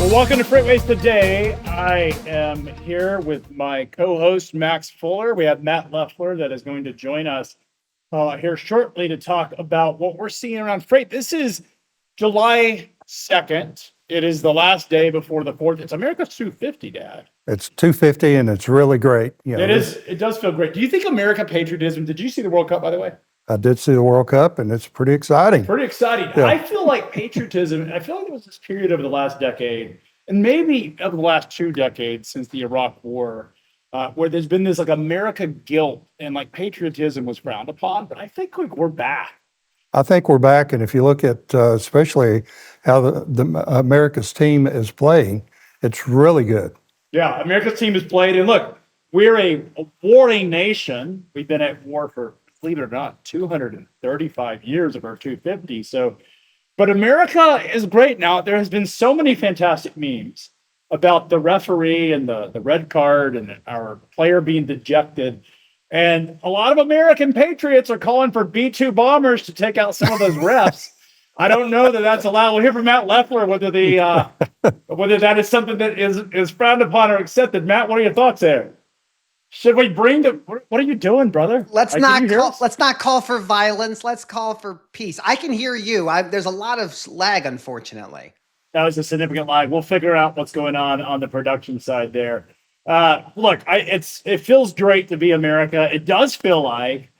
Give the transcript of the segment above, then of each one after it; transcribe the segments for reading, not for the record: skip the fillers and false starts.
Well, welcome to FreightWaves today. I am here with my co-host, Max Fuller. We have Matt Leffler that is going to join us here shortly to talk about what we're seeing around freight. This is July 2nd. It is the last day before the 4th. It's America's 250, Dad. It's 250 and it's really great. You know, it does feel great. Do you think American patriotism, did you see the World Cup, by the way? I did see the World Cup and it's pretty exciting. Pretty exciting. Yeah. I feel like patriotism, I feel like it was this period over the last decade, and maybe over the last 2 decades since the Iraq War, where there's been this like America guilt and like patriotism was frowned upon, but I think like we're back. I think we're back, and if you look at especially how the America's team is playing, it's really good. Yeah, America's team has played, and look, we're a warring nation. We've been at war for, believe it or not, 235 years of our 250. So, but America is great now. There has been so many fantastic memes about the referee and the red card and our player being dejected. And a lot of American patriots are calling for B-2 bombers to take out some of those refs. I don't know that that's allowed. We'll hear from Matt Leffler whether whether that is something that is frowned upon or accepted. Matt, what are your thoughts there? Should we bring the? What are you doing, brother? Let's not call for violence. Let's call for peace. I can hear you. There's a lot of lag, unfortunately. That was a significant lag. We'll figure out what's going on the production side there. Look, it feels great to be America. It does feel like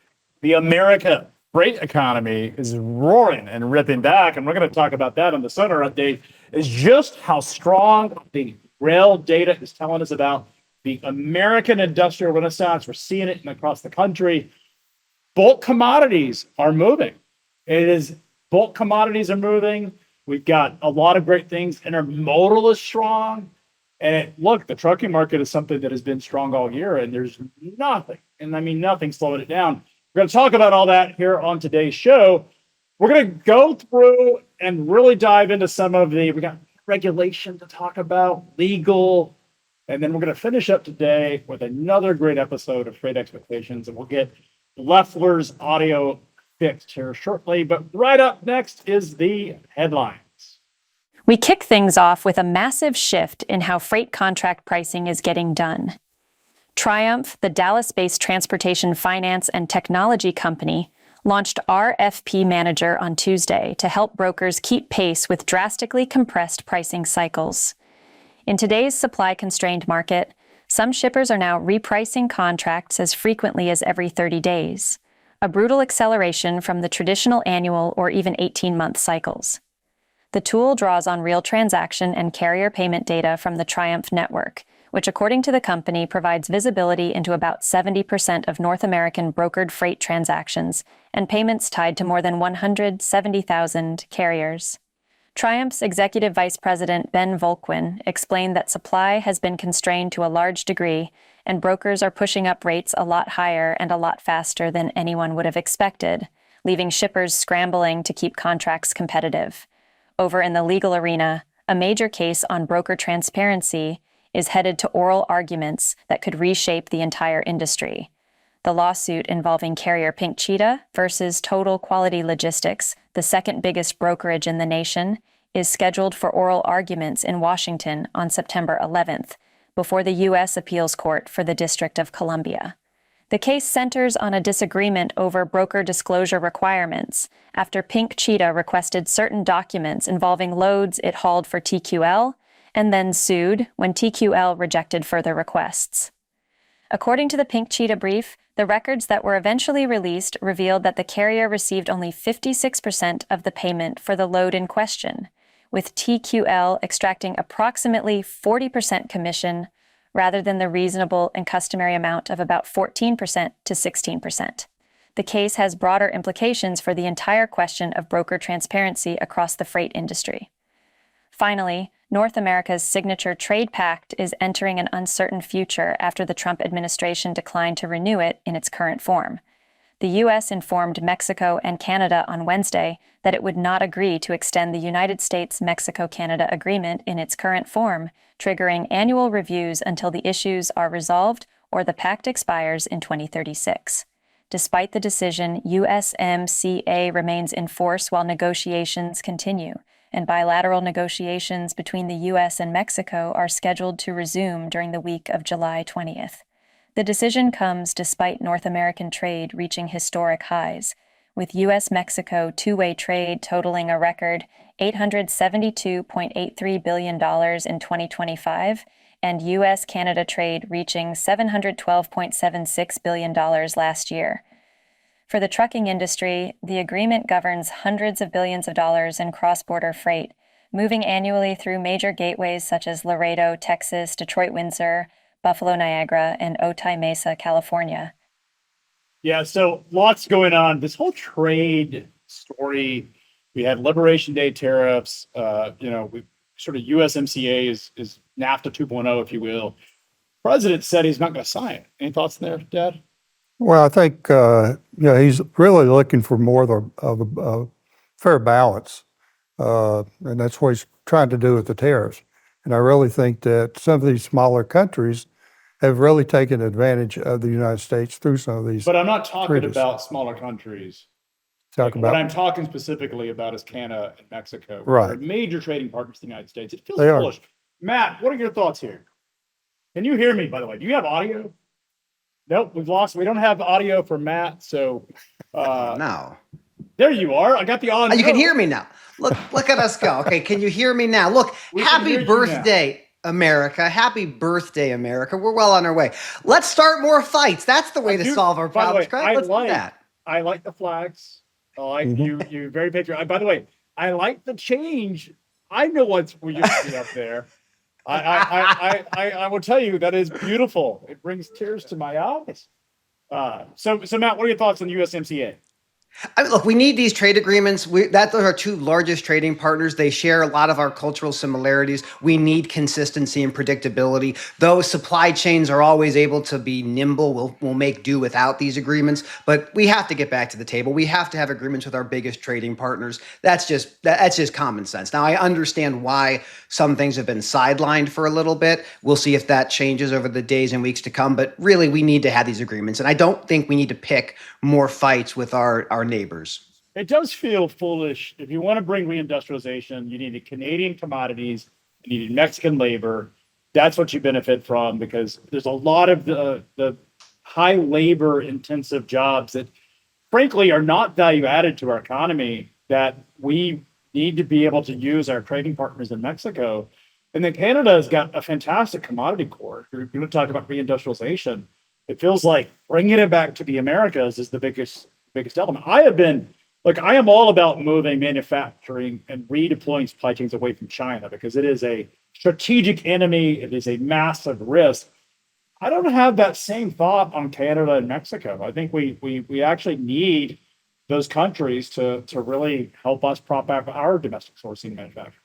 the America freight economy is roaring and ripping back, and we're going to talk about that on the Sonar Update. Is just how strong the rail data is telling us about the American industrial renaissance. We're seeing it across the country. Bulk commodities are moving. Bulk commodities are moving. We've got a lot of great things. Intermodal is strong. And look, the trucking market is something that has been strong all year, and there's nothing, and I mean nothing slowing it down. We're going to talk about all that here on today's show. We're going to go through and really dive into we got regulation to talk about, legal, and then we're going to finish up today with another great episode of Freight Expectations, and we'll get Leffler's audio fixed here shortly. But right up next is the headlines. We kick things off with a massive shift in how freight contract pricing is getting done. Triumph, the Dallas-based transportation finance and technology company, launched RFP Manager on Tuesday to help brokers keep pace with drastically compressed pricing cycles. In today's supply-constrained market, some shippers are now repricing contracts as frequently as every 30 days, a brutal acceleration from the traditional annual or even 18-month cycles. The tool draws on real transaction and carrier payment data from the Triumph network, which according to the company provides visibility into about 70% of North American brokered freight transactions and payments tied to more than 170,000 carriers. Triumph's Executive Vice President Ben Volkwin explained that supply has been constrained to a large degree, and brokers are pushing up rates a lot higher and a lot faster than anyone would have expected, leaving shippers scrambling to keep contracts competitive. Over in the legal arena, a major case on broker transparency is headed to oral arguments that could reshape the entire industry. The lawsuit involving carrier Pink Cheetah versus Total Quality Logistics, the second biggest brokerage in the nation, is scheduled for oral arguments in Washington on September 11th, before the U.S. Appeals Court for the District of Columbia. The case centers on a disagreement over broker disclosure requirements after Pink Cheetah requested certain documents involving loads it hauled for TQL and then sued when TQL rejected further requests. According to the Pink Cheetah brief, the records that were eventually released revealed that the carrier received only 56% of the payment for the load in question, with TQL extracting approximately 40% commission rather than the reasonable and customary amount of about 14% to 16%. The case has broader implications for the entire question of broker transparency across the freight industry. Finally, North America's signature trade pact is entering an uncertain future after the Trump administration declined to renew it in its current form. The U.S. informed Mexico and Canada on Wednesday that it would not agree to extend the United States-Mexico-Canada agreement in its current form, triggering annual reviews until the issues are resolved or the pact expires in 2036. Despite the decision, USMCA remains in force while negotiations continue, and bilateral negotiations between the U.S. and Mexico are scheduled to resume during the week of July 20th. The decision comes despite North American trade reaching historic highs, with U.S.-Mexico two-way trade totaling a record $872.83 billion in 2025, and U.S.-Canada trade reaching $712.76 billion last year. For the trucking industry, the agreement governs hundreds of billions of dollars in cross-border freight, moving annually through major gateways such as Laredo, Texas, Detroit, Windsor, Buffalo, Niagara, and Otay Mesa, California. Yeah, so lots going on. This whole trade story, we had Liberation Day tariffs, we sort of USMCA is NAFTA 2.0, if you will. President said he's not going to sign it. Any thoughts there, Dad? Well, I think he's really looking for more of a fair balance, and that's what he's trying to do with the tariffs. And I really think that some of these smaller countries have really taken advantage of the United States through some of these. But I'm not talking treaties. about smaller countries. What I'm talking specifically about is Canada and Mexico. Right. They're major trading partners of the United States. It feels They are. foolish. Matt, what are your thoughts here? Can you hear me, by the way? Do you have audio? Nope, we don't have audio for Matt, so No. there you are. I got the audio. You can hear me now. Look at us go. Okay, can you hear me now? Look, We can hear happy you birthday, America. Happy birthday, America. We're well on our way. Let's start more fights. That's the way to solve our By the way, problems. Correct? Let's do that. I like the flags. I like you very patriotic. By the way, I like the change. I know what's we used to be up there. I will tell you that is beautiful. It brings tears to my eyes. So Matt, what are your thoughts on the USMCA? I mean, look, we need these trade agreements. Those are our two largest trading partners. They share a lot of our cultural similarities. We need consistency and predictability. Those supply chains are always able to be nimble. We'll make do without these agreements, but we have to get back to the table. We have to have agreements with our biggest trading partners. That's just common sense. Now, I understand why some things have been sidelined for a little bit. We'll see if that changes over the days and weeks to come, but really we need to have these agreements. And I don't think we need to pick more fights with our neighbors. It does feel foolish. If you want to bring reindustrialization, you needed Canadian commodities, you needed Mexican labor. That's what you benefit from, because there's a lot of the high labor intensive jobs that frankly are not value added to our economy that we need to be able to use our trading partners in Mexico. And then Canada has got a fantastic commodity core. If you're going to talk about reindustrialization, it feels like bringing it back to the Americas is the biggest element. I am all about moving manufacturing and redeploying supply chains away from China because it is a strategic enemy. It is a massive risk. I don't have that same thought on Canada and Mexico. I think we actually need those countries to really help us prop up our domestic sourcing manufacturing.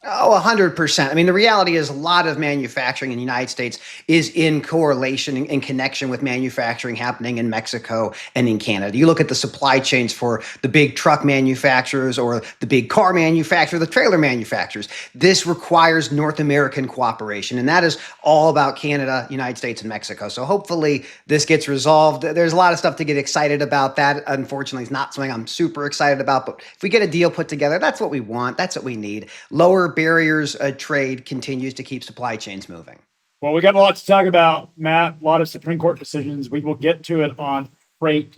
Oh, 100%. I mean, the reality is a lot of manufacturing in the United States is in correlation, in connection with manufacturing happening in Mexico and in Canada. You look at the supply chains for the big truck manufacturers or the big car manufacturers, the trailer manufacturers. This requires North American cooperation, and that is all about Canada, United States, and Mexico. So hopefully this gets resolved. There's a lot of stuff to get excited about. That, unfortunately, is not something I'm super excited about, but if we get a deal put together, that's what we want. That's what we need. Lower barriers trade continues to keep supply chains moving. Well, we got a lot to talk about, Matt. A lot of Supreme Court decisions. We will get to it on freight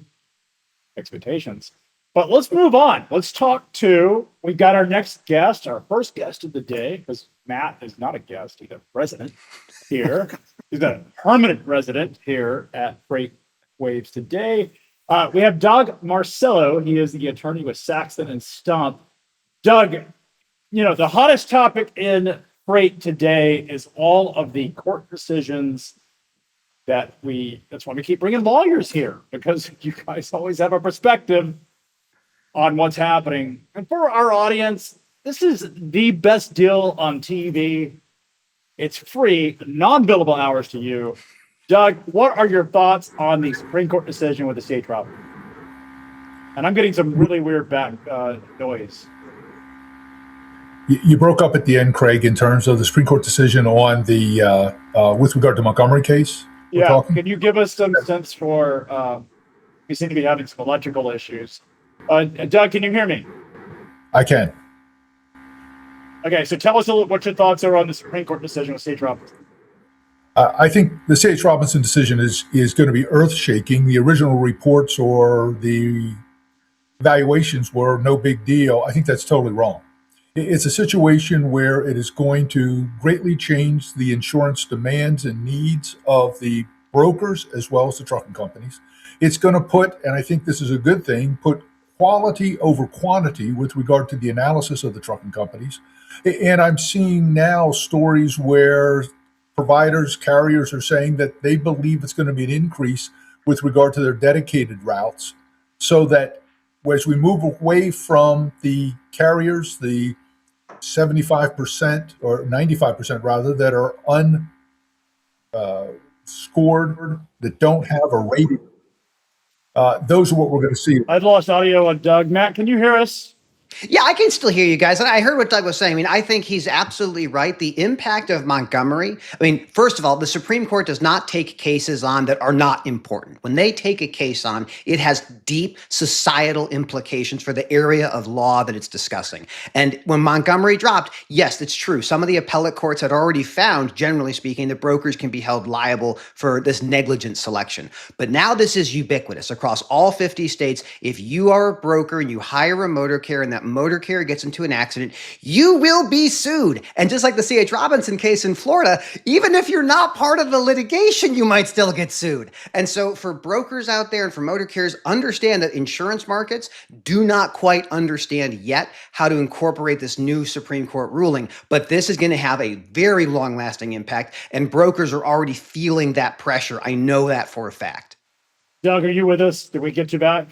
expectations. But let's move on. Let's talk to, we got our next guest, our first guest of the day, because Matt is not a guest, he's a resident here. He's a permanent resident here at FreightWaves today. We have Doug Marcello. He is the attorney with Saxton and Stump. Doug, the hottest topic in freight today is all of the court decisions that's why we keep bringing lawyers here, because you guys always have a perspective on what's happening. And for our audience, this is the best deal on TV. It's free, non-billable hours to you. Doug, what are your thoughts on the Supreme Court decision with the state trial? And I'm getting some really weird back noise. You broke up at the end, Craig, in terms of the Supreme Court decision on the with regard to Montgomery case. Yeah, can you give us some sense for? We seem to be having some electrical issues. Doug, can you hear me? I can. Okay, so tell us a little what your thoughts are on the Supreme Court decision with C.H. Robinson. I think the C.H. Robinson decision is going to be earth-shaking. The original reports or the evaluations were no big deal. I think that's totally wrong. It's a situation where it is going to greatly change the insurance demands and needs of the brokers as well as the trucking companies. It's going to put, and I think this is a good thing, put quality over quantity with regard to the analysis of the trucking companies. And I'm seeing now stories where providers, carriers are saying that they believe it's going to be an increase with regard to their dedicated routes, so that as we move away from the carriers, the 75% or 95% rather, that are unscored, that don't have a rating, those are what we're going to see. I've lost audio on Doug. Matt, can you hear us? Yeah, I can still hear you guys. And I heard what Doug was saying. I mean, I think he's absolutely right. The impact of Montgomery, I mean, first of all, the Supreme Court does not take cases on that are not important. When they take a case on, it has deep societal implications for the area of law that it's discussing. And when Montgomery dropped, yes, it's true. Some of the appellate courts had already found, generally speaking, that brokers can be held liable for this negligent selection. But now this is ubiquitous across all 50 states. If you are a broker and you hire a motor carrier and that motor carrier gets into an accident, you will be sued. And just like the C.H. Robinson case in Florida, even if you're not part of the litigation, you might still get sued. And so for brokers out there and for motor carriers, understand that insurance markets do not quite understand yet how to incorporate this new Supreme Court ruling. But this is going to have a very long-lasting impact, and brokers are already feeling that pressure. I know that for a fact. Doug, are you with us? Did we get you back?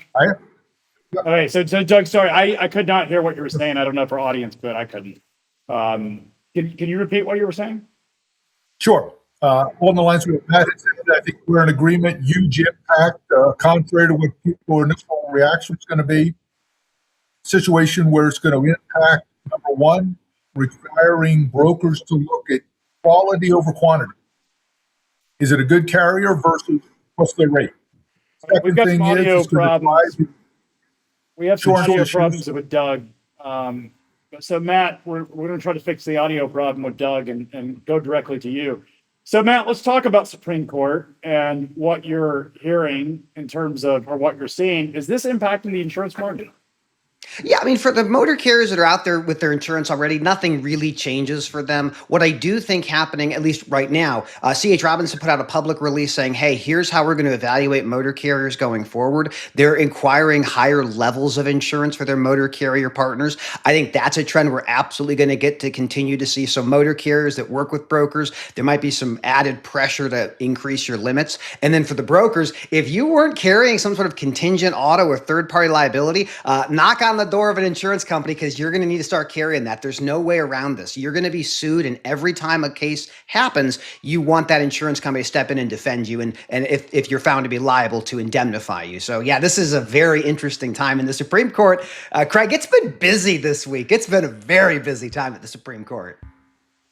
Okay, so Doug, sorry, I could not hear what you were saying. I don't know if our audience could. I couldn't. Can you repeat what you were saying? Sure. On the lines with Matt had said, I think we're in agreement. Huge impact, contrary to what people's initial reaction is going to be. Situation where it's going to impact, number one, requiring brokers to look at quality over quantity. Is it a good carrier versus what's their rate? We've got some audio problems. We have some audio problems with Doug. So Matt, we're going to try to fix the audio problem with Doug and go directly to you. So Matt, let's talk about Supreme Court and what you're hearing in terms of, or what you're seeing. Is this impacting the insurance market? Yeah, I mean, for the motor carriers that are out there with their insurance already, nothing really changes for them. What I do think happening, at least right now, C.H. Robinson put out a public release saying, hey, here's how we're going to evaluate motor carriers going forward. They're inquiring higher levels of insurance for their motor carrier partners. I think that's a trend we're absolutely going to get to continue to see. So motor carriers that work with brokers, there might be some added pressure to increase your limits. And then for the brokers, if you weren't carrying some sort of contingent auto or third-party liability, knock on the door of an insurance company, because you're going to need to start carrying that. There's no way around this. You're going to be sued, and every time a case happens, you want that insurance company to step in and defend you, and if you're found to be liable, to indemnify you. So yeah, this is a very interesting time in the Supreme Court. Craig, it's been busy this week. It's been a very busy time at the Supreme Court.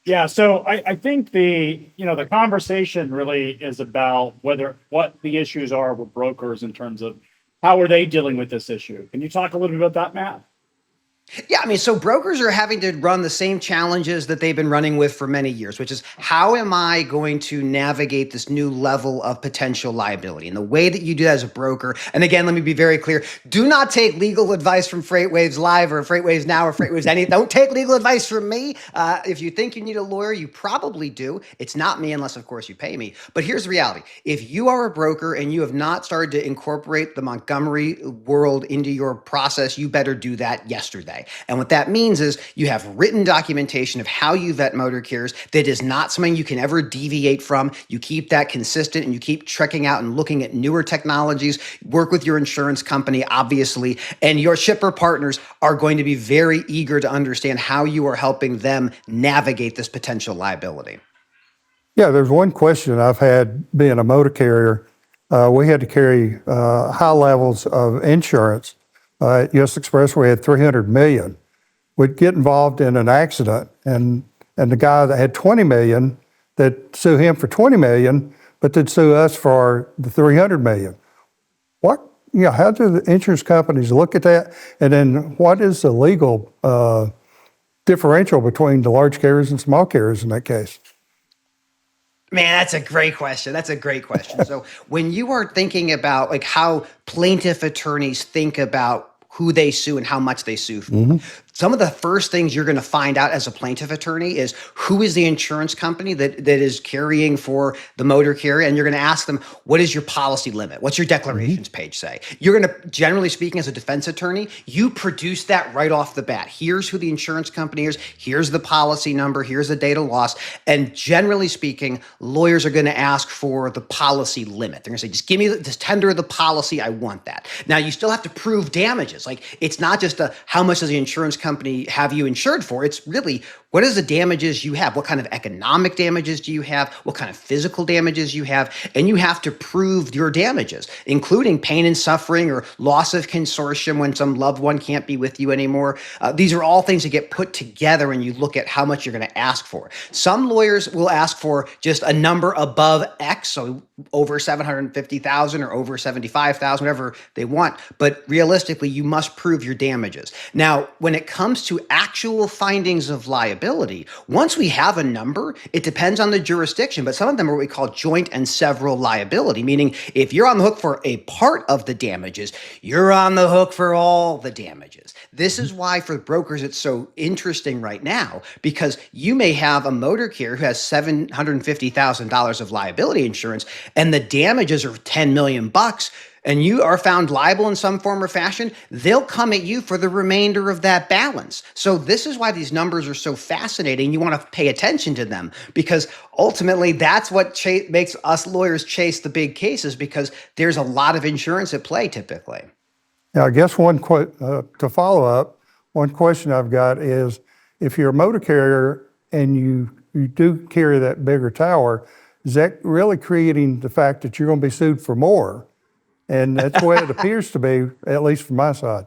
Yeah, so I think the conversation really is about what the issues are with brokers in terms of how are they dealing with this issue. Can you talk a little bit about that, Matt? Yeah, I mean, so brokers are having to run the same challenges that they've been running with for many years, which is, how am I going to navigate this new level of potential liability? And the way that you do that as a broker, and again, let me be very clear, do not take legal advice from FreightWaves Live or FreightWaves Now or FreightWaves Any. Don't take legal advice from me. If you think you need a lawyer, you probably do. It's not me unless, of course, you pay me. But here's the reality. If you are a broker and you have not started to incorporate the Montgomery world into your process, you better do that yesterday. And what that means is you have written documentation of how you vet motor carriers that is not something you can ever deviate from. You keep that consistent, and you keep trekking out and looking at newer technologies, work with your insurance company, obviously, and your shipper partners are going to be very eager to understand how you are helping them navigate this potential liability. Yeah, there's one question I've had being a motor carrier. We had to carry high levels of insurance. At US Express, we had $300 million. We'd get involved in an accident, and the guy that had $20 million, they'd sue him for $20 million, but they'd sue us for the $300 million. How do the insurance companies look at that? And then what is the legal differential between the large carriers and small carriers in that case? Man, that's a great question. That's a great question. So when you are thinking about like how plaintiff attorneys think about who they sue and how much they sue for, some of the first things you're going to find out as a plaintiff attorney is who is the insurance company that is carrying for the motor carrier. And you're going to ask them, what is your policy limit? What's your declarations page say? You're going to, generally speaking, as a defense attorney, you produce that right off the bat. Here's who the insurance company is. Here's the policy number. Here's the date of loss. And generally speaking, lawyers are going to ask for the policy limit. They're going to say, just give me just tender the policy. I want that. Now, you still have to prove damages. Like, it's not just how much does the insurance company have you insured for? It's really, what is the damages you have? What kind of economic damages do you have? What kind of physical damages you have? And you have to prove your damages, including pain and suffering or loss of consortium when some loved one can't be with you anymore. These are all things that get put together when you look at how much you're going to ask for. Some lawyers will ask for just a number above X, so over 750,000 or over 75,000, whatever they want. But realistically, you must prove your damages. Now, when it comes to actual findings of liability, once we have a number, it depends on the jurisdiction, but some of them are what we call joint and several liability, meaning if you're on the hook for a part of the damages, you're on the hook for all the damages. This is why for brokers it's so interesting right now, because you may have a motor carrier who has $750,000 of liability insurance and the damages are 10 million bucks. And you are found liable in some form or fashion, they'll come at you for the remainder of that balance. So this is why these numbers are so fascinating. You want to pay attention to them because ultimately that's what makes us lawyers chase the big cases because there's a lot of insurance at play typically. Now, I guess to follow up, one question I've got is if you're a motor carrier and you do carry that bigger tower, is that really creating the fact that you're going to be sued for more? And that's the way it appears to be, at least from my side.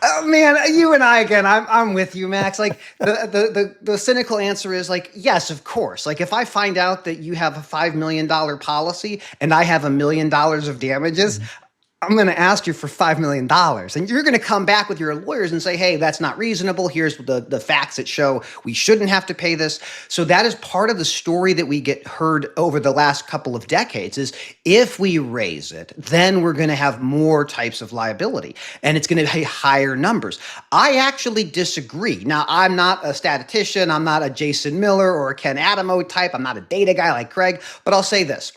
Oh, man, you and I again. I'm with you, Max. Like the cynical answer is like, yes, of course. Like if I find out that you have a $5 million policy and I have $1 million of damages, I'm going to ask you for $5 million. And you're going to come back with your lawyers and say, hey, that's not reasonable. Here's the facts that show we shouldn't have to pay this. So that is part of the story that we get heard over the last couple of decades is if we raise it, then we're going to have more types of liability and it's going to be higher numbers. I actually disagree. Now, I'm not a statistician. I'm not a Jason Miller or a Ken Adamo type. I'm not a data guy like Craig, but I'll say this.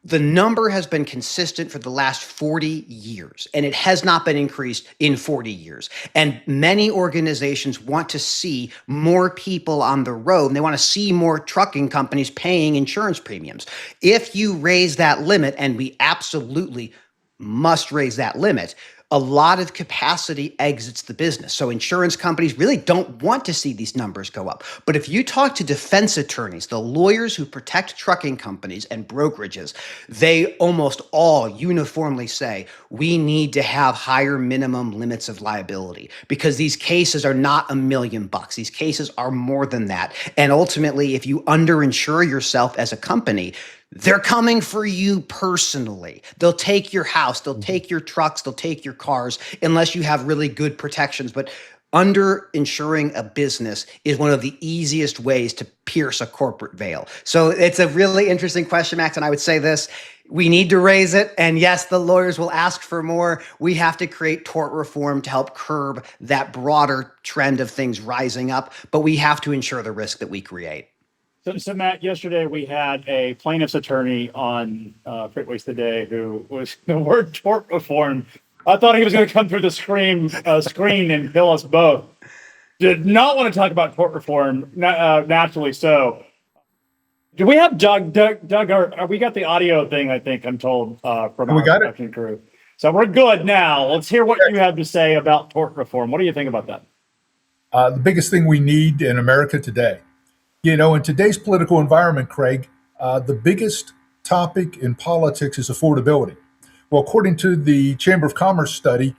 The number has been consistent for the last 40 years, and it has not been increased in 40 years. And many organizations want to see more people on the road, and they want to see more trucking companies paying insurance premiums. If you raise that limit, and we absolutely must raise that limit, a lot of capacity exits the business. So insurance companies really don't want to see these numbers go up. But if you talk to defense attorneys, the lawyers who protect trucking companies and brokerages, they almost all uniformly say, we need to have higher minimum limits of liability because these cases are not $1 million. These cases are more than that. And ultimately, if you underinsure yourself as a company, they're coming for you personally. They'll take your house, they'll take your trucks, they'll take your cars, unless you have really good protections. But underinsuring a business is one of the easiest ways to pierce a corporate veil. So it's a really interesting question, Max. And I would say this, we need to raise it. And yes, the lawyers will ask for more. We have to create tort reform to help curb that broader trend of things rising up. But we have to ensure the risk that we create. So Matt, yesterday we had a plaintiff's attorney on FreightWaves Today who was the word tort reform. I thought he was going to come through the screen and kill us both. Did not want to talk about tort reform, naturally so. Do we have Doug? Doug, we got the audio thing, I think, I'm told, from our production crew. So we're good now. Let's hear what you have to say about tort reform. What do you think about that? The biggest thing we need in America today. You know, in today's political environment, Craig, the biggest topic in politics is affordability. Well, according to the Chamber of Commerce study,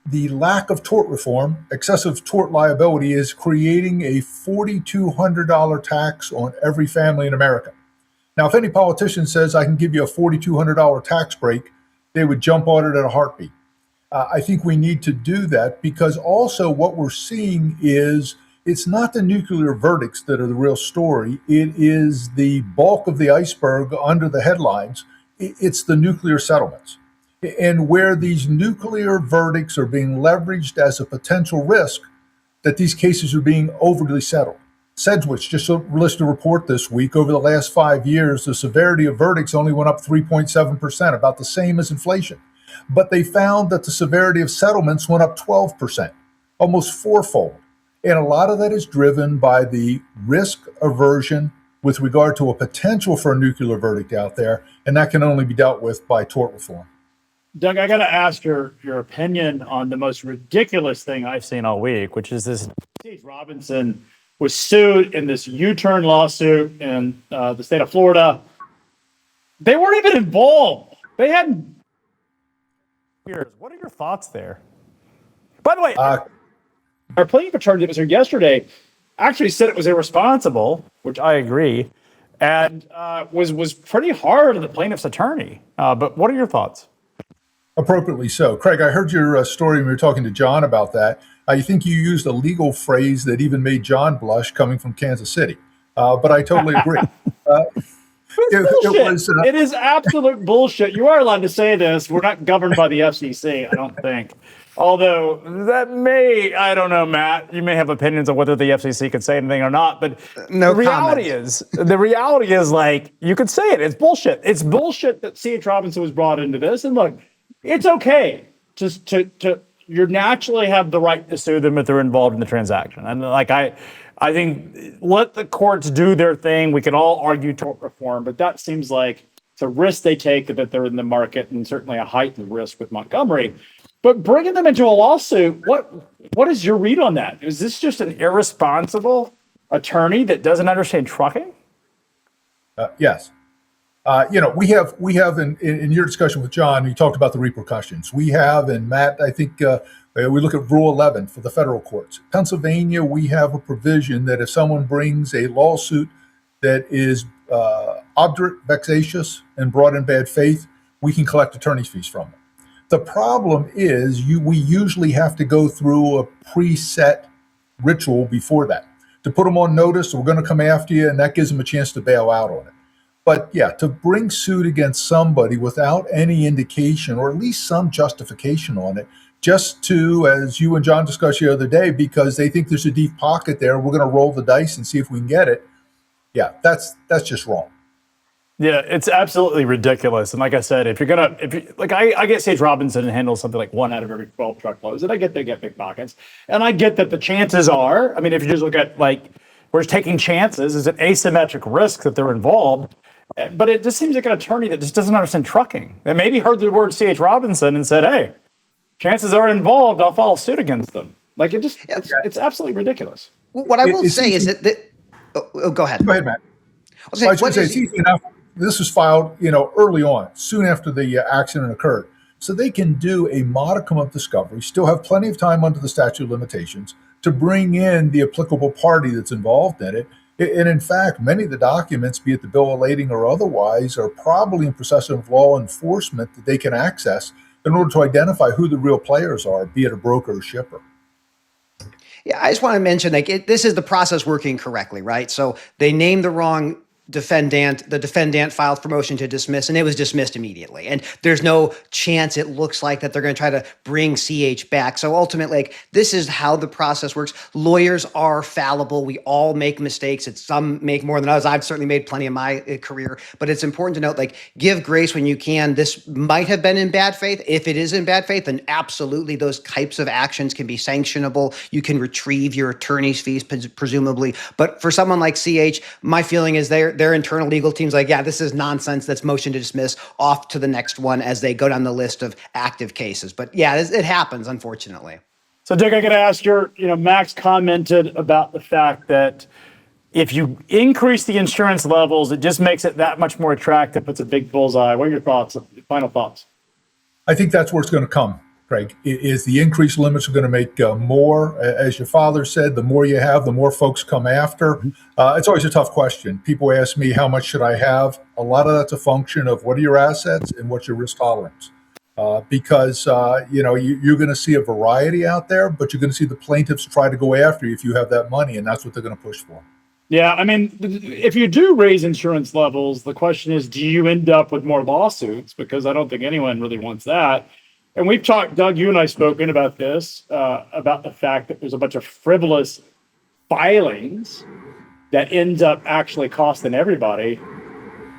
the lack of tort reform, excessive tort liability, is creating a $4,200 tax on every family in America. Now, if any politician says I can give you a $4,200 tax break, they would jump on it at a heartbeat. I think we need to do that because also what we're seeing is it's not the nuclear verdicts that are the real story. It is the bulk of the iceberg under the headlines. It's the nuclear settlements. And where these nuclear verdicts are being leveraged as a potential risk, that these cases are being overly settled. Sedgwick just released a report this week. Over the last 5 years, the severity of verdicts only went up 3.7%, about the same as inflation. But they found that the severity of settlements went up 12%, almost fourfold. And a lot of that is driven by the risk aversion with regard to a potential for a nuclear verdict out there, and that can only be dealt with by tort reform. Doug, I got to ask your opinion on the most ridiculous thing I've seen all week, which is this. C.H. Robinson was sued in this U-turn lawsuit in the state of Florida. They weren't even involved. They hadn't. What are your thoughts there? By the way, our plaintiff attorney that was here yesterday actually said it was irresponsible, which I agree, and was pretty hard on the plaintiff's attorney. But what are your thoughts? Appropriately so. Craig, I heard your story when we were talking to John about that. I think you used a legal phrase that even made John blush coming from Kansas City. But I totally agree. It is absolute bullshit. You are allowed to say this. We're not governed by the FCC, I don't think. Although I don't know, Matt, you may have opinions on whether the FCC could say anything or not, but no the reality is like, you could say it. It's bullshit. It's bullshit that C.H. Robinson was brought into this. And look, it's okay just to you naturally have the right to sue them if they're involved in the transaction. And like, I think let the courts do their thing. We can all argue tort reform, but that seems like it's a risk they take that they're in the market, and certainly a heightened risk with Montgomery. But bringing them into a lawsuit, what is your read on that? Is this just an irresponsible attorney that doesn't understand trucking? Yes. We have in your discussion with John, you talked about the repercussions. We have, and Matt, I think we look at Rule 11 for the federal courts. Pennsylvania, we have a provision that if someone brings a lawsuit that is obdurate, vexatious, and brought in bad faith, we can collect attorney's fees from them. The problem is we usually have to go through a preset ritual before that to put them on notice. We're going to come after you, and that gives them a chance to bail out on it. But yeah, to bring suit against somebody without any indication or at least some justification on it, just to, as you and John discussed the other day, because they think there's a deep pocket there, we're going to roll the dice and see if we can get it. Yeah, that's just wrong. Yeah, it's absolutely ridiculous. And like I said, if you I get C.H. Robinson handles something like 1 out of every 12 truckloads, and I get they get big pockets, and I get that the chances are, I mean, if you just look at like we're just taking chances, is an asymmetric risk that they're involved. But it just seems like an attorney that just doesn't understand trucking. They maybe heard the word C.H. Robinson and said, "Hey, chances are involved. I'll file suit against them." Like it's absolutely ridiculous. What I will say is that go ahead. Go ahead, Matt. I was going to say it's easy enough. This was filed, early on, soon after the accident occurred. So they can do a modicum of discovery, still have plenty of time under the statute of limitations to bring in the applicable party that's involved in it. And in fact, many of the documents, be it the bill of lading or otherwise, are probably in possession of law enforcement that they can access in order to identify who the real players are, be it a broker or shipper. Yeah, I just want to mention, this is the process working correctly, right? So they named the wrong defendant. The defendant filed for motion to dismiss, and it was dismissed immediately. And there's no chance it looks like that they're going to try to bring CH back. So ultimately, this is how the process works. Lawyers are fallible. We all make mistakes. Some make more than others. I've certainly made plenty in my career, but it's important to note, give grace when you can. This might have been in bad faith. If it is in bad faith, then absolutely those types of actions can be sanctionable. You can retrieve your attorney's fees, presumably. But for someone like CH, my feeling is their internal legal team's like, yeah, this is nonsense. That's motion to dismiss, off to the next one as they go down the list of active cases. But yeah, it happens, unfortunately. So Dick, I got to ask Max commented about the fact that if you increase the insurance levels, it just makes it that much more attractive. It's a big bullseye. What are your thoughts? Final thoughts? I think that's where it's going to come, Craig, is the increased limits are going to make more. As your father said, the more you have, the more folks come after. It's always a tough question. People ask me, how much should I have? A lot of that's a function of what are your assets and what's your risk tolerance. because you're going to see a variety out there, but you're going to see the plaintiffs try to go after you if you have that money, and that's what they're going to push for. Yeah, I mean, if you do raise insurance levels, the question is, do you end up with more lawsuits? Because I don't think anyone really wants that. And we've talked, Doug, you and I spoken about this, about the fact that there's a bunch of frivolous filings that ends up actually costing everybody.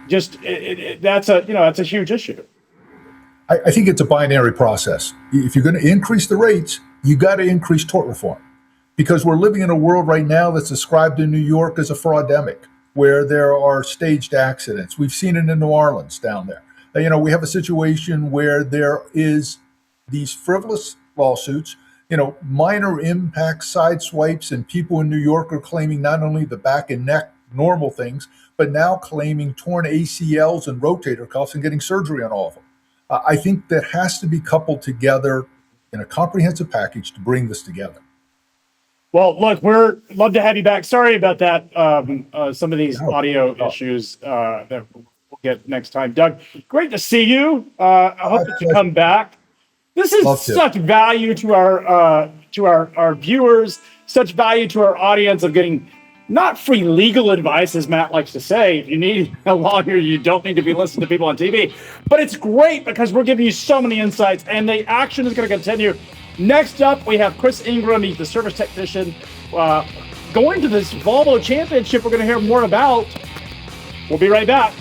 Just that's a huge issue. I think it's a binary process. If you're going to increase the rates, you got to increase tort reform, because we're living in a world right now that's described in New York as a fraudemic, where there are staged accidents. We've seen it in New Orleans down there. We have a situation where there is these frivolous lawsuits, minor impact side swipes, and people in New York are claiming not only the back and neck normal things, but now claiming torn ACLs and rotator cuffs and getting surgery on all of them. I think that has to be coupled together in a comprehensive package to bring this together. Well, look, love to have you back. Sorry about that. Some of these audio issues that we'll get next time. Doug, great to see you. I hope that you come back. This is such value to our viewers, such value to our audience of getting not free legal advice, as Matt likes to say. If you need a lawyer, you don't need to be listening to people on TV. But it's great because we're giving you so many insights, and the action is going to continue. Next up, we have Chris Ingram. He's the service technician going to this Volvo Championship we're going to hear more about. We'll be right back.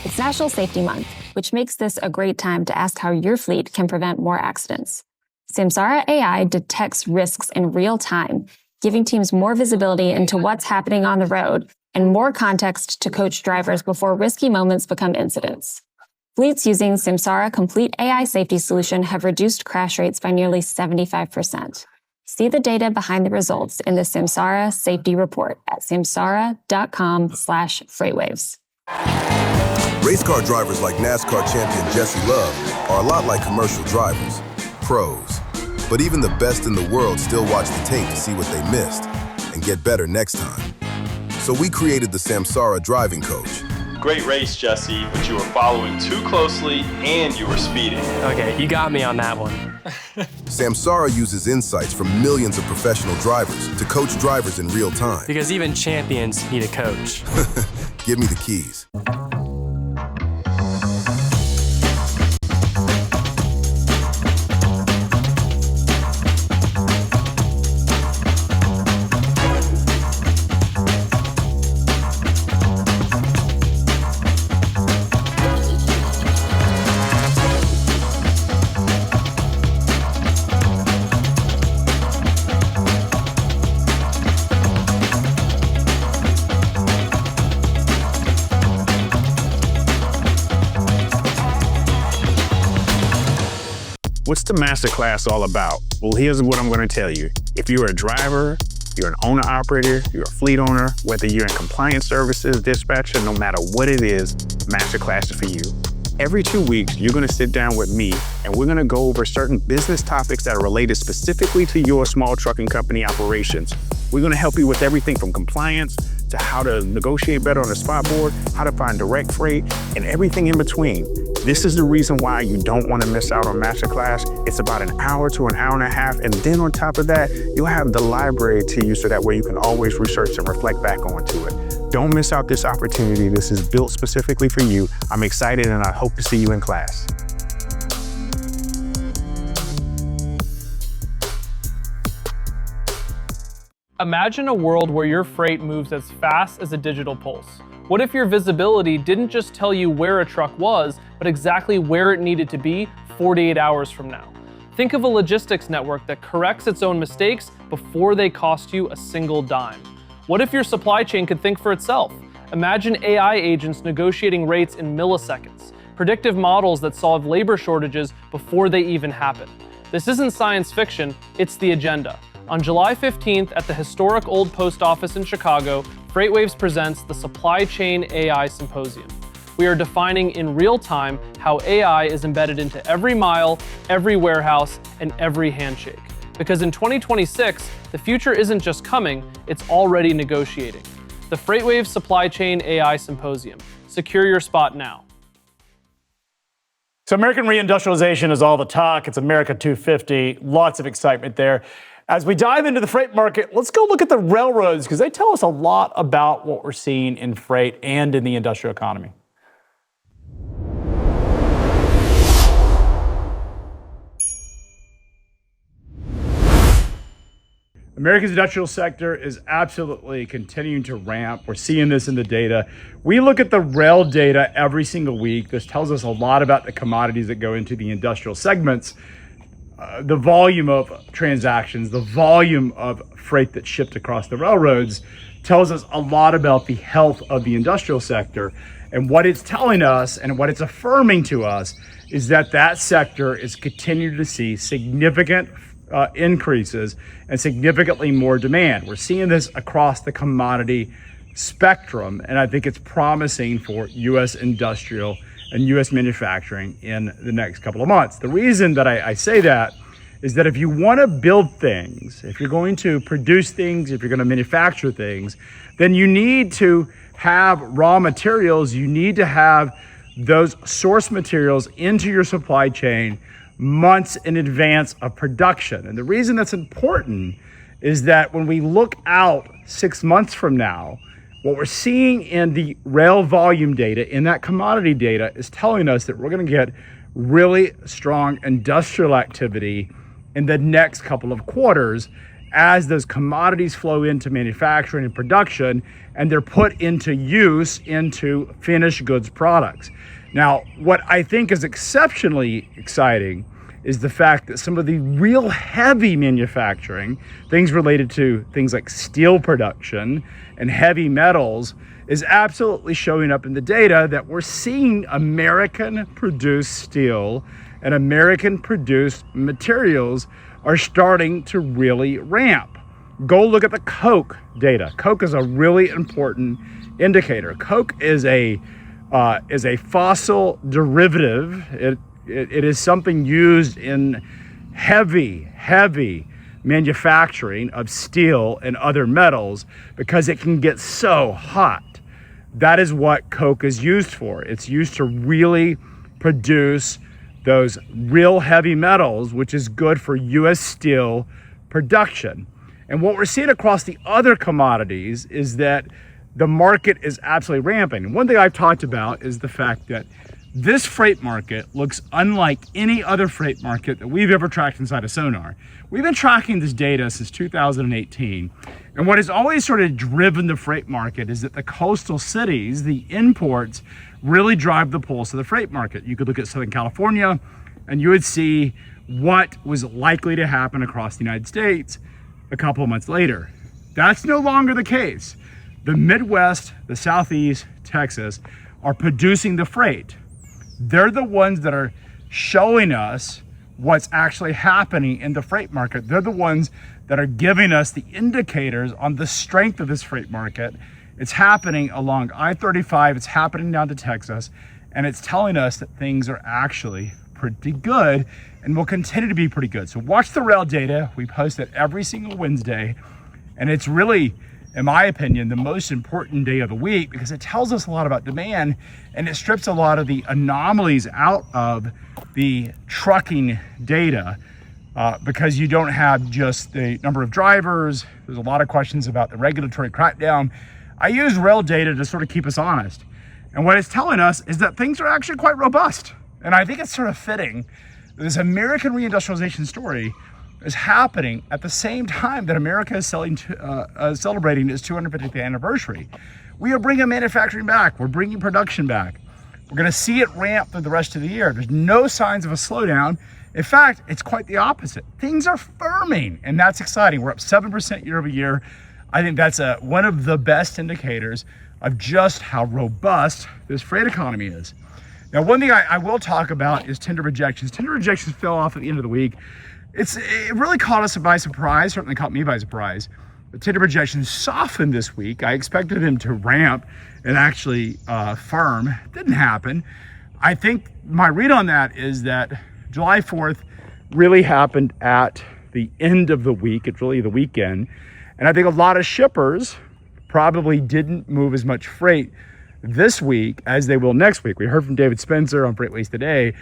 It's National Safety Month, which makes this a great time to ask how your fleet can prevent more accidents. Samsara AI detects risks in real time, giving teams more visibility into what's happening on the road and more context to coach drivers before risky moments become incidents. Fleets using Samsara Complete AI Safety Solution have reduced crash rates by nearly 75%. See the data behind the results in the Samsara Safety Report at samsara.com/FreightWaves. Race car drivers like NASCAR champion Jesse Love are a lot like commercial drivers, pros. But even the best in the world still watch the tape to see what they missed and get better next time. So we created the Samsara Driving Coach. Great race, Jesse, but you were following too closely and you were speeding. Okay, you got me on that one. Samsara uses insights from millions of professional drivers to coach drivers in real time. Because even champions need a coach. Give me the keys. What's the masterclass all about? Well, here's what I'm going to tell you. If you're a driver, you're an owner-operator, you're a fleet owner, whether you're in compliance services, dispatcher, no matter what it is, masterclass is for you. Every 2 weeks, you're going to sit down with me and we're going to go over certain business topics that are related specifically to your small trucking company operations. We're going to help you with everything from compliance to how to negotiate better on the spot board, how to find direct freight, and everything in between. This is the reason why you don't want to miss out on Masterclass. It's about an hour to an hour and a half, and then on top of that, you'll have the library to you so that way you can always research and reflect back onto it. Don't miss out this opportunity. This is built specifically for you. I'm excited and I hope to see you in class. Imagine a world where your freight moves as fast as a digital pulse. What if your visibility didn't just tell you where a truck was, but exactly where it needed to be 48 hours from now? Think of a logistics network that corrects its own mistakes before they cost you a single dime. What if your supply chain could think for itself? Imagine AI agents negotiating rates in milliseconds, predictive models that solve labor shortages before they even happen. This isn't science fiction, it's the agenda. On July 15th at the historic Old Post Office in Chicago, FreightWaves presents the Supply Chain AI Symposium. We are defining in real time how AI is embedded into every mile, every warehouse, and every handshake. Because in 2026, the future isn't just coming, it's already negotiating. The FreightWaves Supply Chain AI Symposium. Secure your spot now. So American reindustrialization is all the talk. It's America 250. Lots of excitement there. As we dive into the freight market, let's go look at the railroads because they tell us a lot about what we're seeing in freight and in the industrial economy. America's industrial sector is absolutely continuing to ramp. We're seeing this in the data. We look at the rail data every single week. This tells us a lot about the commodities that go into the industrial segments, the volume of transactions, the volume of freight that's shipped across the railroads tells us a lot about the health of the industrial sector. And what it's telling us and what it's affirming to us is that that sector is continuing to see significant increases and significantly more demand. We're seeing this across the commodity spectrum, and I think it's promising for U.S. industrial and U.S. manufacturing in the next couple of months. The reason that I say that is that if you want to build things, if you're going to produce things, if you're going to manufacture things, then you need to have raw materials, you need to have those source materials into your supply chain months in advance of production. And the reason that's important is that when we look out 6 months from now, what we're seeing in the rail volume data, in that commodity data, is telling us that we're going to get really strong industrial activity in the next couple of quarters as those commodities flow into manufacturing and production and they're put into use into finished goods products. Now, what I think is exceptionally exciting is the fact that some of the real heavy manufacturing, things related to things like steel production and heavy metals, is absolutely showing up in the data that we're seeing American-produced steel and American-produced materials are starting to really ramp. Go look at the coke data. Coke is a really important indicator. Coke is a fossil derivative. It is something used in heavy manufacturing of steel and other metals because it can get so hot. That is what coke is used for. It's used to really produce those real heavy metals, which is good for U.S. steel production. And what we're seeing across the other commodities is that the market is absolutely ramping. And one thing I've talked about is the fact that this freight market looks unlike any other freight market that we've ever tracked inside of Sonar. We've been tracking this data since 2018. And what has always sort of driven the freight market is that the coastal cities, the imports, really drive the pulse of the freight market. You could look at Southern California and you would see what was likely to happen across the United States a couple of months later. That's no longer the case. The Midwest, the Southeast, Texas are producing the freight. They're the ones that are showing us what's actually happening in the freight market. They're the ones that are giving us the indicators on the strength of this freight market. It's happening along I-35, it's happening down to Texas, and it's telling us that things are actually pretty good and will continue to be pretty good. So watch the rail data. We post it every single Wednesday, and it's really, in my opinion, the most important day of the week because it tells us a lot about demand and it strips a lot of the anomalies out of the trucking data because you don't have just the number of drivers. There's a lot of questions about the regulatory crackdown. I use rail data to sort of keep us honest. And what it's telling us is that things are actually quite robust. And I think it's sort of fitting that this American reindustrialization story is happening at the same time that America is celebrating its 250th anniversary. We are bringing manufacturing back. We're bringing production back. We're going to see it ramp through the rest of the year. There's no signs of a slowdown. In fact, it's quite the opposite. Things are firming, and that's exciting. We're up 7% year over year. I think that's one of the best indicators of just how robust this freight economy is. Now, one thing I will talk about is tender rejections. Tender rejections fell off at the end of the week. It really caught us by surprise, certainly caught me by surprise. The tender rejections softened this week. I expected them to ramp and actually firm. Didn't happen. I think my read on that is that July 4th really happened at the end of the week. It's really the weekend. And I think a lot of shippers probably didn't move as much freight this week as they will next week. We heard from David Spencer on FreightWaves today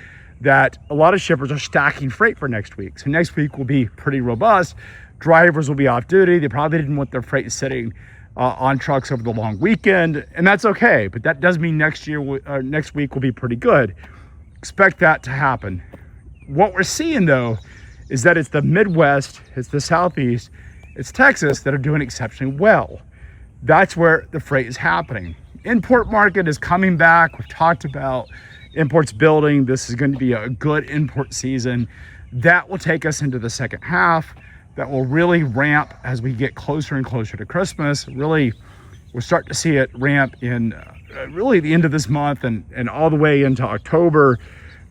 that a lot of shippers are stacking freight for next week. So next week will be pretty robust. Drivers will be off duty. They probably didn't want their freight sitting on trucks over the long weekend, and that's okay. But that does mean next week will be pretty good. Expect that to happen. What we're seeing though is that it's the Midwest, it's the Southeast, it's Texas that are doing exceptionally well. That's where the freight is happening. Import market is coming back. We've talked about imports building. This is going to be a good import season. That will take us into the second half. That will really ramp as we get closer and closer to Christmas. Really, we'll start to see it ramp in really the end of this month and all the way into October,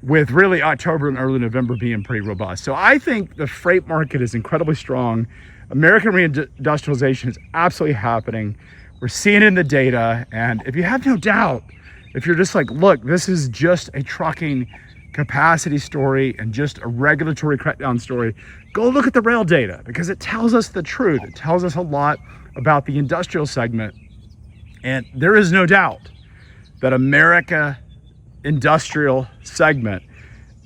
with really October and early November being pretty robust. So I think the freight market is incredibly strong. American reindustrialization is absolutely happening. We're seeing it in the data. And if you have no doubt, if you're just like, look, this is just a trucking capacity story and just a regulatory crackdown story, go look at the rail data, because it tells us the truth. It tells us a lot about the industrial segment. And there is no doubt that America industrial segment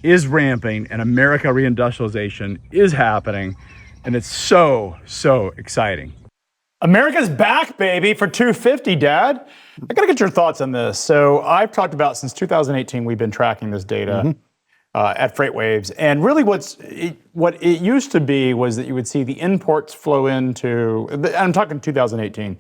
is ramping and America reindustrialization is happening. And it's so, so exciting. America's back, baby, for 250, Dad. I got to get your thoughts on this. So I've talked about since 2018, we've been tracking this data at FreightWaves. And really what it used to be was that you would see the imports flow into, I'm talking 2018,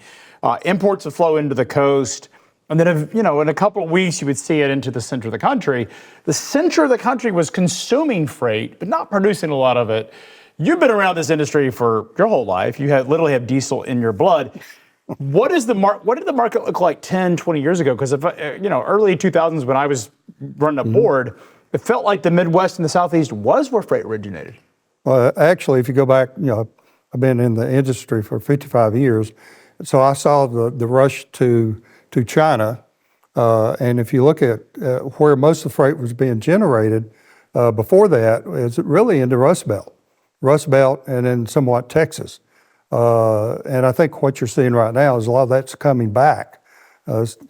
imports would flow into the coast. And then, in a couple of weeks, you would see it into the center of the country. The center of the country was consuming freight, but not producing a lot of it. You've been around this industry for your whole life. You literally have diesel in your blood. What did the market look like 10, 20 years ago? Because early 2000s when I was running a board, it felt like the Midwest and the Southeast was where freight originated. Well, actually, if you go back, I've been in the industry for 55 years, so I saw the rush to China, and if you look at where most of the freight was being generated before that, it's really in the Rust Belt, and then somewhat Texas. And I think what you're seeing right now is a lot of that's coming back.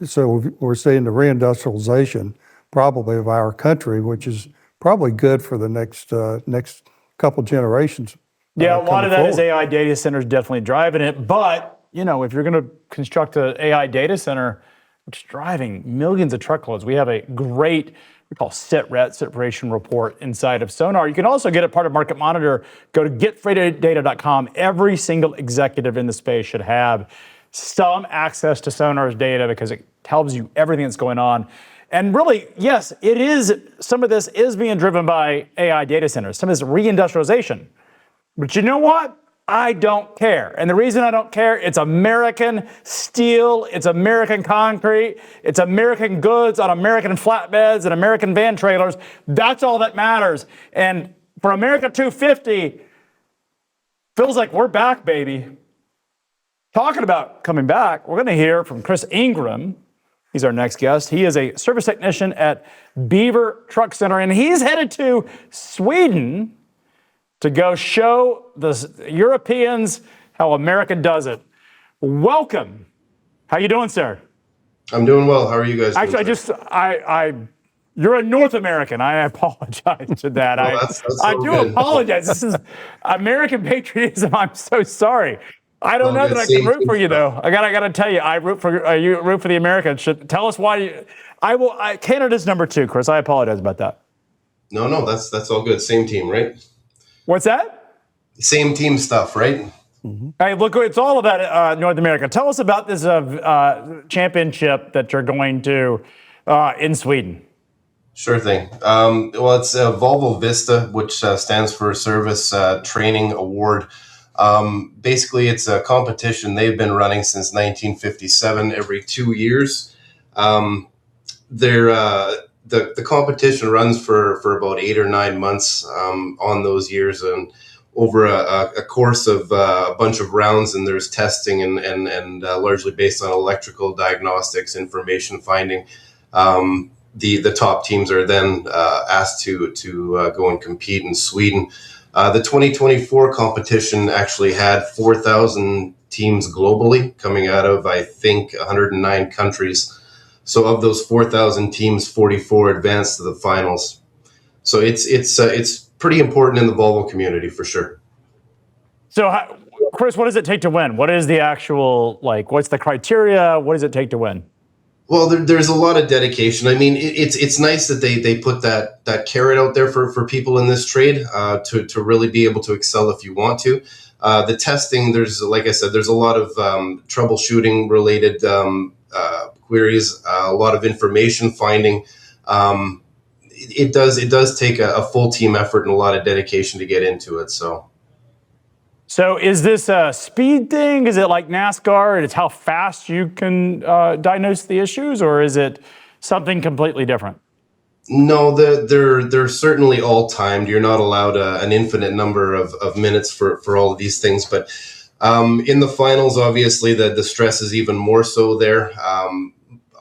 So we're seeing the reindustrialization probably of our country, which is probably good for the next couple generations. Yeah, a lot of that is AI data centers definitely driving it. But, if you're going to construct an AI data center, which is driving millions of truckloads, we have a great, we call separation report inside of Sonar. You can also get it part of Market Monitor. Go to getfreightdata.com. Every single executive in the space should have some access to Sonar's data because it tells you everything that's going on. And really, yes, it is. Some of this is being driven by AI data centers. Some of this reindustrialization. But you know what? I don't care. And the reason I don't care, it's American steel, it's American concrete, it's American goods on American flatbeds and American van trailers. That's all that matters. And for America 250, feels like we're back, baby. Talking about coming back, we're going to hear from Chris Ingram. He's our next guest. He is a service technician at Beaver Truck Center, and he's headed to Sweden to go show the Europeans how America does it. Welcome. How you doing, sir? I'm doing well. How are you guys? Actually, you're a North American. I apologize to that. I do apologize. This is American patriotism. I'm so sorry. I don't know that I can root for you though. I gotta tell you, you root for the Americans. Tell us why. Canada's number 2, Chris. I apologize about that. No, that's all good. Same team, right? What's that? Same team stuff, right? Mm-hmm. Hey, look, it's all about North America. Tell us about this championship that you're going to in Sweden. Sure thing. Well, it's Volvo Vista, which stands for Service Training Award. Basically, it's a competition they've been running since 1957, every 2 years. The competition runs for about 8 or 9 months on those years, and over a course of a bunch of rounds, and there's testing and largely based on electrical diagnostics, information finding. The top teams are then asked to go and compete in Sweden. The 2024 competition actually had 4,000 teams globally coming out of, I think, 109 countries. So of those 4,000 teams, 44 advanced to the finals. So it's pretty important in the Volvo community for sure. So, Chris, what does it take to win? What is the actual, what's the criteria? What does it take to win? Well, there's a lot of dedication. I mean, it's nice that they put that carrot out there for people in this trade to really be able to excel if you want to. The testing, like I said, there's a lot of troubleshooting related queries, a lot of information finding. It does take a full team effort and a lot of dedication to get into it. So is this a speed thing? Is it like NASCAR and it's how fast you can diagnose the issues, or is it something completely different? No, they're certainly all timed. You're not allowed an infinite number of minutes for all of these things. But in the finals, obviously, the stress is even more so there.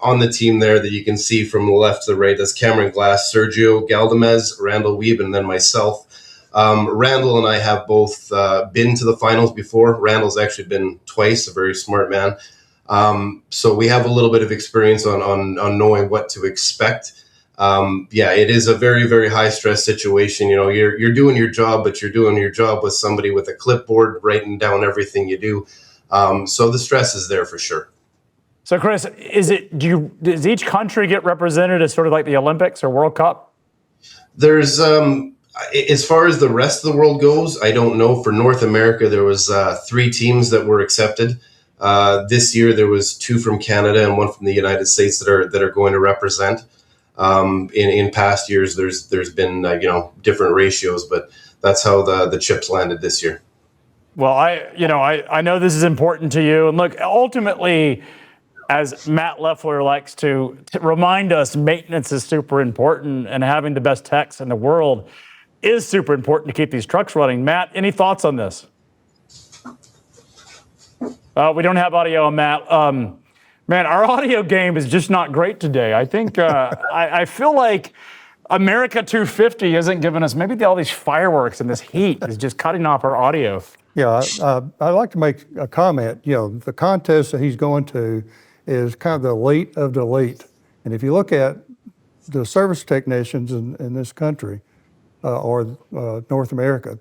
On the team there that you can see from the left to the right, that's Cameron Glass, Sergio Galdamez, Randall Wiebe, and then myself. Randall and I have both been to the finals before. Randall's actually been twice, a very smart man. So we have a little bit of experience on knowing what to expect. It is a very, very high stress situation. You know, you're doing your job, but you're doing your job with somebody with a clipboard writing down everything you do. So the stress is there for sure. So, Chris, does each country get represented as sort of like the Olympics or World Cup? There's as far as the rest of the world goes, I don't know. For North America, there was 3 teams that were accepted. This year, there was 2 from Canada and 1 from the United States that are going to represent. In past years, there's been different ratios, but that's how the chips landed this year. Well, I know this is important to you, and look, ultimately, as Matt Leffler likes to remind us, maintenance is super important, and having the best techs in the world is super important to keep these trucks running. Matt, any thoughts on this? We don't have audio on Matt. Man, our audio game is just not great today. I think I feel like America 250 isn't giving us, maybe all these fireworks and this heat is just cutting off our audio. Yeah, I'd like to make a comment. The contest that he's going to is kind of the elite of the elite. And if you look at the service technicians in this country or North America,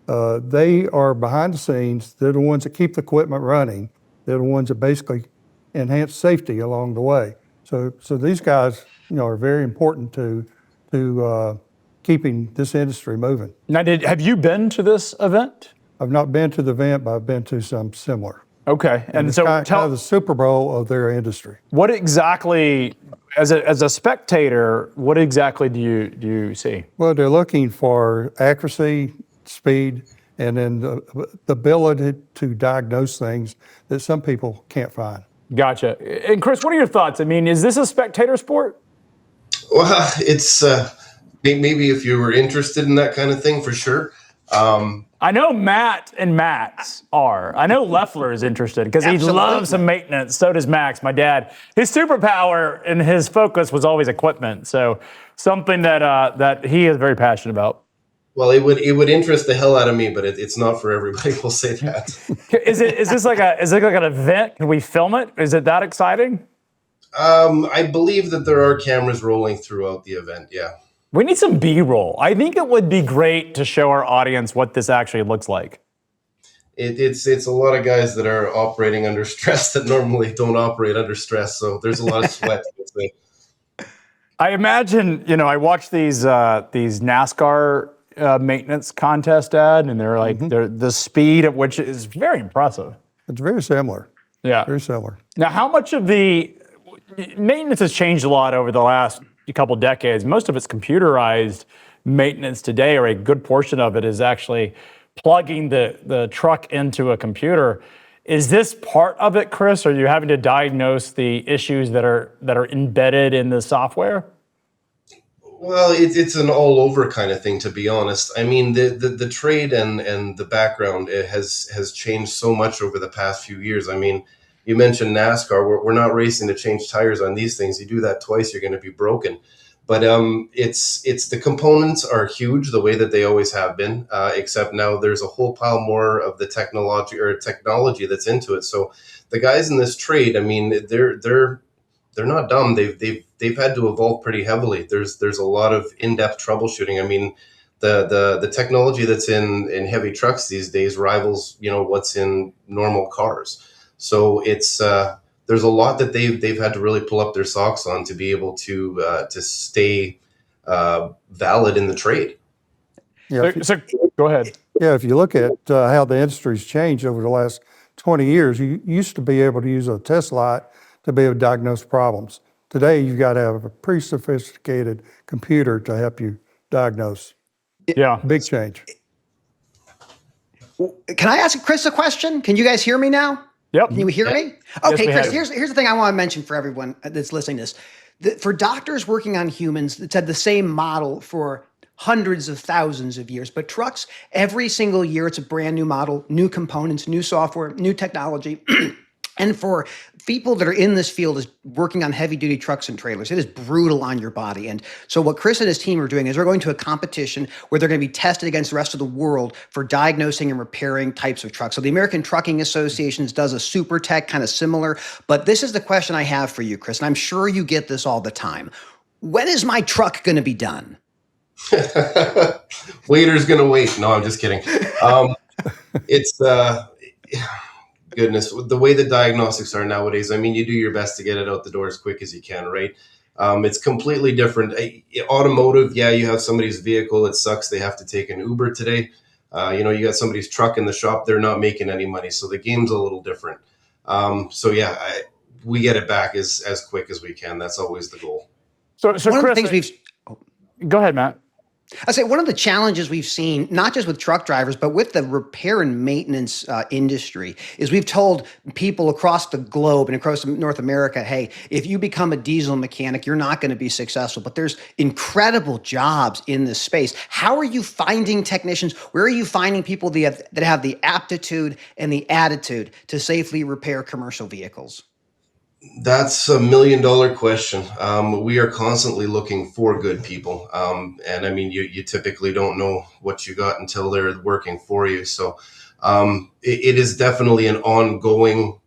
they are behind the scenes. They're the ones that keep the equipment running. They're the ones that basically enhance safety along the way. So these guys, are very important to keeping this industry moving. Now, have you been to this event? I've not been to the event, but I've been to some similar. Okay, and it's so kind of the Super Bowl of their industry. What exactly, as a spectator, what exactly do you see? Well, they're looking for accuracy, speed, and then the ability to diagnose things that some people can't find. Gotcha. And Chris, what are your thoughts? I mean, is this a spectator sport? Well, it's maybe if you were interested in that kind of thing, for sure. I know Matt and Max are. I know Leffler is interested because he loves some maintenance. So does Max, my dad. His superpower and his focus was always equipment. So something that he is very passionate about. Well, it would interest the hell out of me, but it's not for everybody. We'll say that. Is it like an event? Can we film it? Is it that exciting? I believe that there are cameras rolling throughout the event. Yeah. We need some B-roll. I think it would be great to show our audience what this actually looks like. It's a lot of guys that are operating under stress that normally don't operate under stress. So there's a lot of sweat. I imagine, I watch these NASCAR maintenance contest ad, and they're like, the speed at which is very impressive. It's very similar. Yeah. Very similar. Now, how much of the maintenance has changed a lot over the last couple decades? Most of it's computerized maintenance today, or a good portion of it is actually plugging the truck into a computer. Is this part of it, Chris? Are you having to diagnose the issues that are embedded in the software? Well, it's an all over kind of thing, to be honest. I mean, the trade and the background has changed so much over the past few years. I mean, you mentioned NASCAR. We're not racing to change tires on these things. You do that twice, you're going to be broken. But it's the components are huge the way that they always have been, except now there's a whole pile more of the technology that's into it. So the guys in this trade, I mean, they're not dumb. They've had to evolve pretty heavily. There's a lot of in-depth troubleshooting. I mean, the technology that's in heavy trucks these days rivals, what's in normal cars. So it's there's a lot that they've had to really pull up their socks on to be able to stay valid in the trade. Yeah, So go ahead. yeah, if you look at how the industry's changed over the last 20 years, you used to be able to use a test light to be able to diagnose problems. Today, you've got to have a pretty sophisticated computer to help you diagnose. Yeah. Big change. Can I ask Chris a question? Can you guys hear me now? Yep. Can you hear me? Yes, Okay, we Chris, have. here's the thing I want to mention for everyone that's listening to this. For doctors working on humans, it's had the same model for hundreds of thousands of years. But trucks, every single year, it's a brand new model, new components, new software, new technology. And for people that are in this field is working on heavy duty trucks and trailers, it is brutal on your body. And so what Chris and his team are doing is they're going to a competition where they're going to be tested against the rest of the world for diagnosing and repairing types of trucks. So the American Trucking Association does a super tech kind of similar, but this is the question I have for you, Chris, and I'm sure you get this all the time. When is my truck going to be done? Waiter's gonna wait. No, I'm just kidding. It's goodness, the way the diagnostics are nowadays. I mean, you do your best to get it out the door as quick as you can, right? It's completely different. Automotive, yeah, you have somebody's vehicle. It sucks. They have to take an Uber today. You got somebody's truck in the shop. They're not making any money, so the game's a little different. We get it back as quick as we can. That's always the goal. So One Chris, of the things go ahead, Matt. I say one of the challenges we've seen, not just with truck drivers, but with the repair and maintenance industry, is we've told people across the globe and across North America, hey, if you become a diesel mechanic, you're not going to be successful. But there's incredible jobs in this space. How are you finding technicians? Where are you finding people that have the aptitude and the attitude to safely repair commercial vehicles? That's $1 million question. We are constantly looking for good people. And I mean, you typically don't know what you got until they're working for you. So it is definitely an ongoing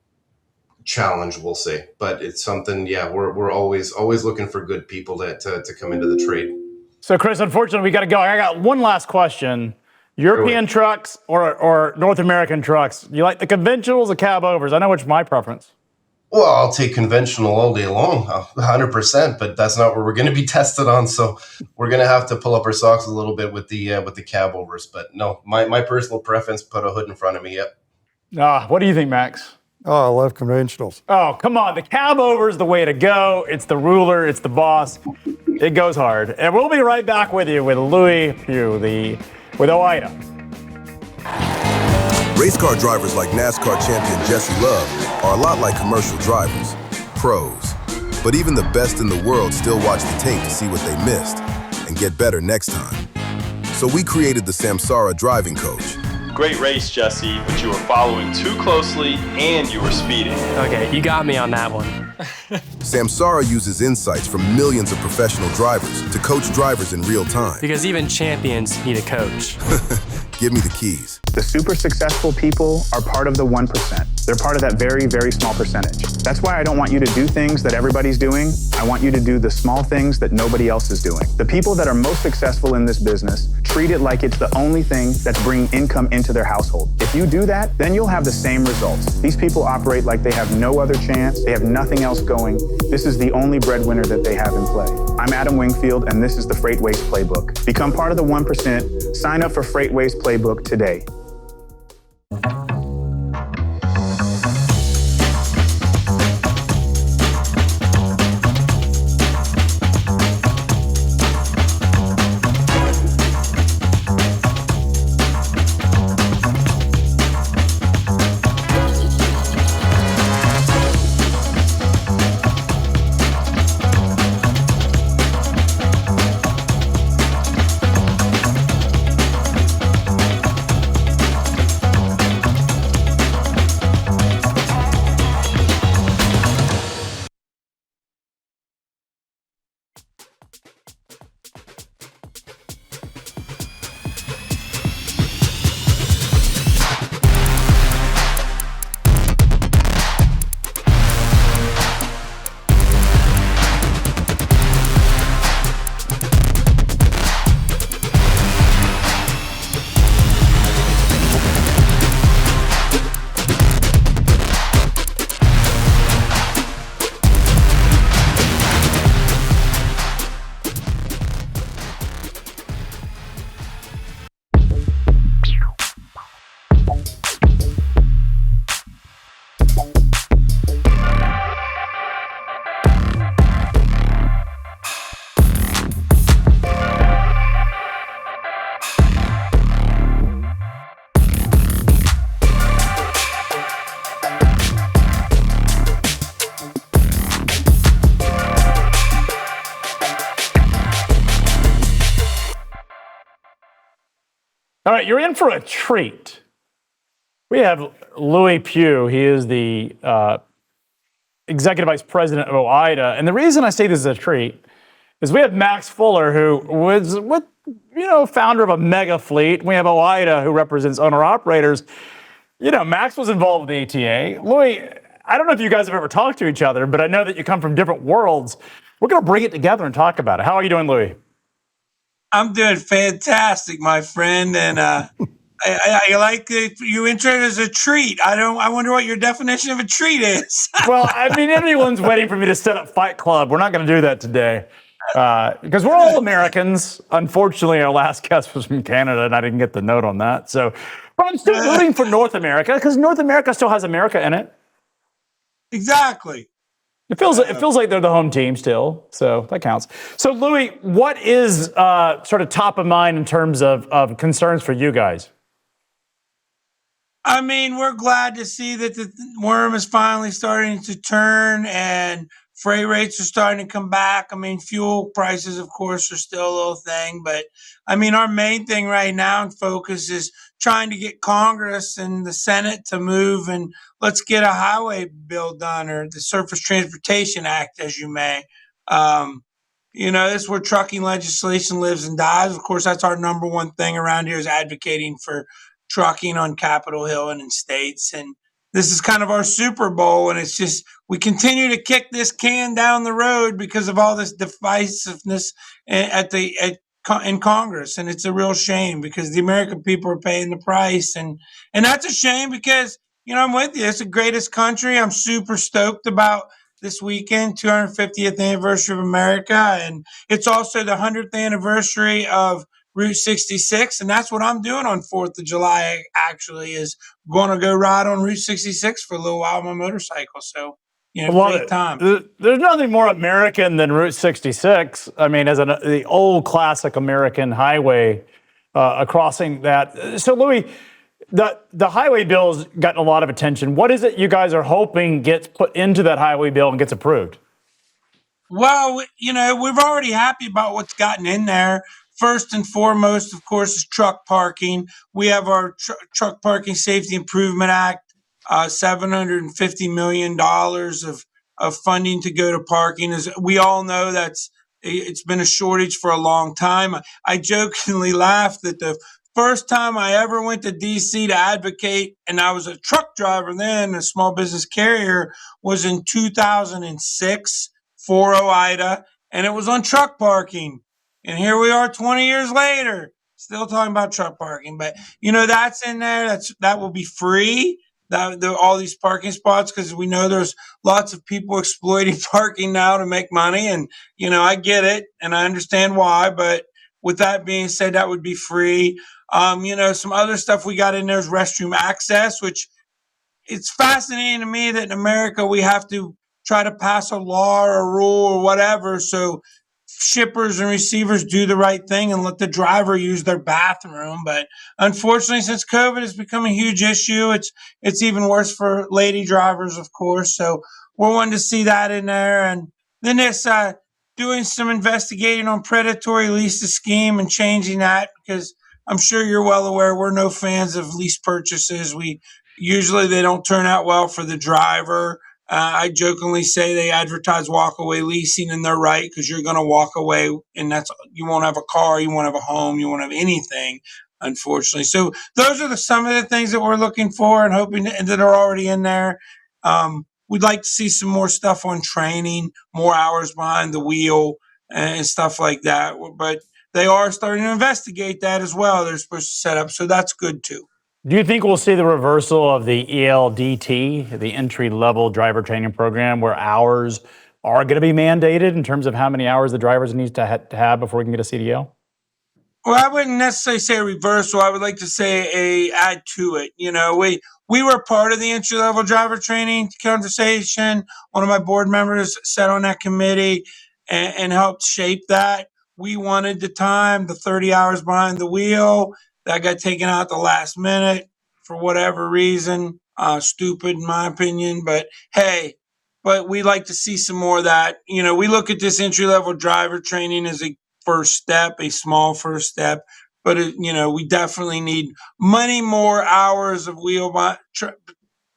challenge, we'll say, but it's something, we're always looking for good people to come into the trade. So Chris, unfortunately, we got to go. I got one last question. European trucks or North American trucks? You like the conventionals or cab overs? I know which my preference. Well, I'll take conventional all day long, 100%, but that's not what we're going to be tested on. So we're going to have to pull up our socks a little bit with the cab overs. But no, my personal preference, put a hood in front of me. Yep. What do you think, Max? Oh, I love conventionals. Oh, come on. The cab over is the way to go. It's the ruler. It's the boss. It goes hard. And we'll be right back with you with Louis Pugh, with OIDA. Race car drivers like NASCAR champion Jesse Love are a lot like commercial drivers, pros. But even the best in the world still watch the tape to see what they missed and get better next time. So we created the Samsara driving coach. Great race, Jesse, but you were following too closely and you were speeding. Okay, you got me on that one. Samsara uses insights from millions of professional drivers to coach drivers in real time. Because even champions need a coach. Give me the keys. The super successful people are part of the 1%. They're part of that very, very small percentage. That's why I don't want you to do things that everybody's doing. I want you to do the small things that nobody else is doing. The people that are most successful in this business treat it like it's the only thing that's bringing income into their household. If you do that, then you'll have the same results. These people operate like they have no other chance. They have nothing else going. This is the only breadwinner that they have in play. I'm Adam Wingfield, and this is the FreightWaves Playbook. Become part of the 1%. Sign up for FreightWaves Playbook today. All right, you're in for a treat. We have Louis Pugh. He is the executive vice president of OIDA. And the reason I say this is a treat is we have Max Fuller, who was founder of a mega fleet. We have OIDA, who represents owner-operators. Max was involved with the ATA. Louis, I don't know if you guys have ever talked to each other, but I know that you come from different worlds. We're going to bring it together and talk about it. How are you doing, Louis? I'm doing fantastic, my friend, and I like you intro it as a treat. I wonder what your definition of a treat is. Well, I mean, everyone's waiting for me to set up Fight Club. We're not going to do that today because we're all Americans. Unfortunately, our last guest was from Canada, and I didn't get the note on that. So, but I'm still rooting for North America because North America still has America in it. Exactly. It feels like they're the home team still, so that counts. So, Louis, what is sort of top of mind in terms of concerns for you guys? I mean, we're glad to see that the worm is finally starting to turn and freight rates are starting to come back. I mean, fuel prices, of course, are still a little thing, but I mean, our main thing right now and focus is trying to get Congress and the Senate to move and let's get a highway bill done, or the Surface Transportation Act, as you may. This is where trucking legislation lives and dies. Of course, that's our number one thing around here, is advocating for trucking on Capitol Hill and in states. And this is kind of our Super Bowl. And it's just, we continue to kick this can down the road because of all this divisiveness in Congress. And it's a real shame because the American people are paying the price. And that's a shame because, I'm with you. It's the greatest country. I'm super stoked about this weekend, 250th anniversary of America. And it's also the 100th anniversary of Route 66. And that's what I'm doing on 4th of July, actually, is going to go ride on Route 66 for a little while on my motorcycle. So, great time. There's nothing more American than Route 66. I mean, as the old classic American highway, crossing that. So, Louis, the highway bill's gotten a lot of attention. What is it you guys are hoping gets put into that highway bill and gets approved? Well, we're already happy about what's gotten in there. First and foremost, of course, is truck parking. We have our Truck Parking Safety Improvement Act, $750 million of funding to go to parking. As we all know, it's been a shortage for a long time. I jokingly laughed that the first time I ever went to D.C. to advocate, and I was a truck driver then, a small business carrier, was in 2006 for OIDA, and it was on truck parking. And here we are 20 years later, still talking about truck parking. But, that's in there. That will be free, all these parking spots, because we know there's lots of people exploiting parking now to make money. And, I get it, and I understand why. But with that being said, that would be free. Some other stuff we got in there is restroom access, which it's fascinating to me that in America we have to try to pass a law or a rule or whatever so shippers and receivers do the right thing and let the driver use their bathroom. But unfortunately, since COVID has become a huge issue, it's even worse for lady drivers, of course. So we're wanting to see that in there. And then this doing some investigating on predatory lease scheme and changing that, because I'm sure you're well aware we're no fans of lease purchases. They don't turn out well for the driver. I jokingly say they advertise walk-away leasing, and they're right, because you're going to walk away, and you won't have a car, you won't have a home, you won't have anything, unfortunately. So those are some of the things that we're looking for and hoping that are already in there. We'd like to see some more stuff on training, more hours behind the wheel and stuff like that. But they are starting to investigate that as well. They're supposed to set up, so that's good too. Do you think we'll see the reversal of the ELDT, the entry-level driver training program, where hours are going to be mandated in terms of how many hours the drivers need to have before we can get a CDL? Well, I wouldn't necessarily say a reversal. I would like to say a add to it. We were part of the entry-level driver training conversation. One of my board members sat on that committee and helped shape that. We wanted the 30 hours behind the wheel. That got taken out the last minute for whatever reason. Stupid in my opinion, but we'd like to see some more of that. We look at this entry-level driver training as a first step, a small first step but we definitely need many more hours of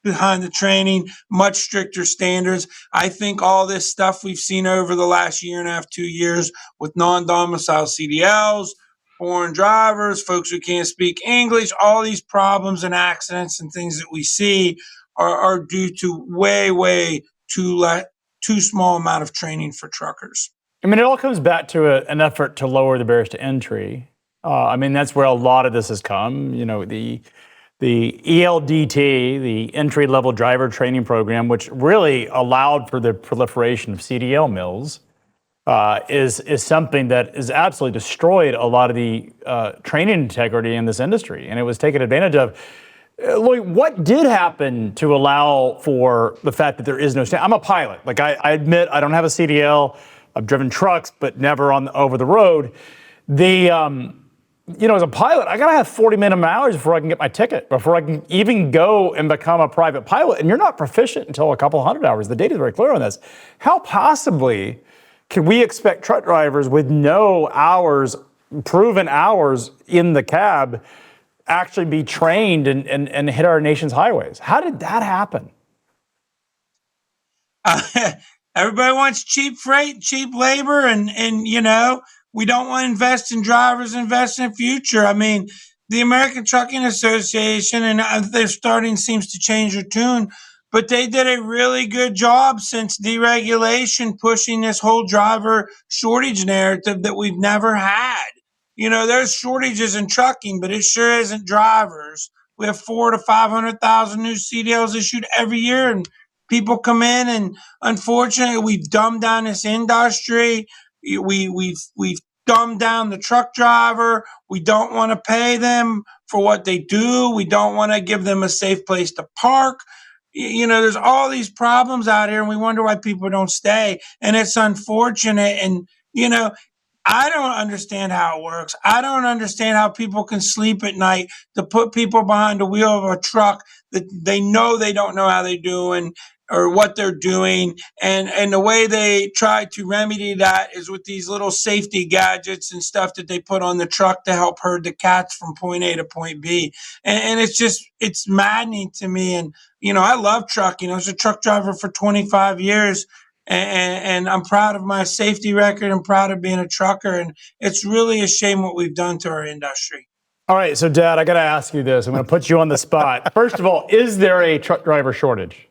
behind the training, much stricter standards. I think all this stuff we've seen over the last year and a half, 2 years with non-domicile CDLs, foreign drivers, folks who can't speak English, all these problems and accidents and things that we see are due to way too small amount of training for truckers. I mean, it all comes back to an effort to lower the barriers to entry. I mean, that's where a lot of this has come. The ELDT, the entry-level driver training program, which really allowed for the proliferation of CDL mills, is something that has absolutely destroyed a lot of the training integrity in this industry, and it was taken advantage of. Lloyd, what did happen to allow for the fact that there is no I'm a pilot. Like I admit, I don't have a CDL. I've driven trucks, but never over the road. As a pilot, I gotta have 40 minimum hours before I can get my ticket, before I can even go and become a private pilot. And you're not proficient until a couple hundred hours. The data is very clear on this. How possibly can we expect truck drivers with no hours, proven hours in the cab, actually be trained and hit our nation's highways? How did that happen? Everybody wants cheap freight, cheap labor, and we don't want to invest in drivers, invest in the future. I mean, the American Trucking Association, and they're seems to change their tune, but they did a really good job since deregulation pushing this whole driver shortage narrative that we've never had. There's shortages in trucking, but it sure isn't drivers. We have 400,000 to 500,000 new CDLs issued every year, and people come in, and unfortunately, we've dumbed down this industry. We've dumbed down the truck driver. We don't want to pay them for what they do. We don't want to give them a safe place to park. There's all these problems out here, and we wonder why people don't stay. And it's unfortunate. And, I don't understand how it works. I don't understand how people can sleep at night to put people behind the wheel of a truck that they don't know how they're doing or what they're doing. And the way they try to remedy that is with these little safety gadgets and stuff that they put on the truck to help herd the cats from point A to point B. And it's maddening to me. And, I love trucking. I was a truck driver for 25 years. And I'm proud of my safety record. I'm proud of being a trucker. And it's really a shame what we've done to our industry. All right. So, Dad, I got to ask you this. I'm going to put you on the spot. First of all, is there a truck driver shortage?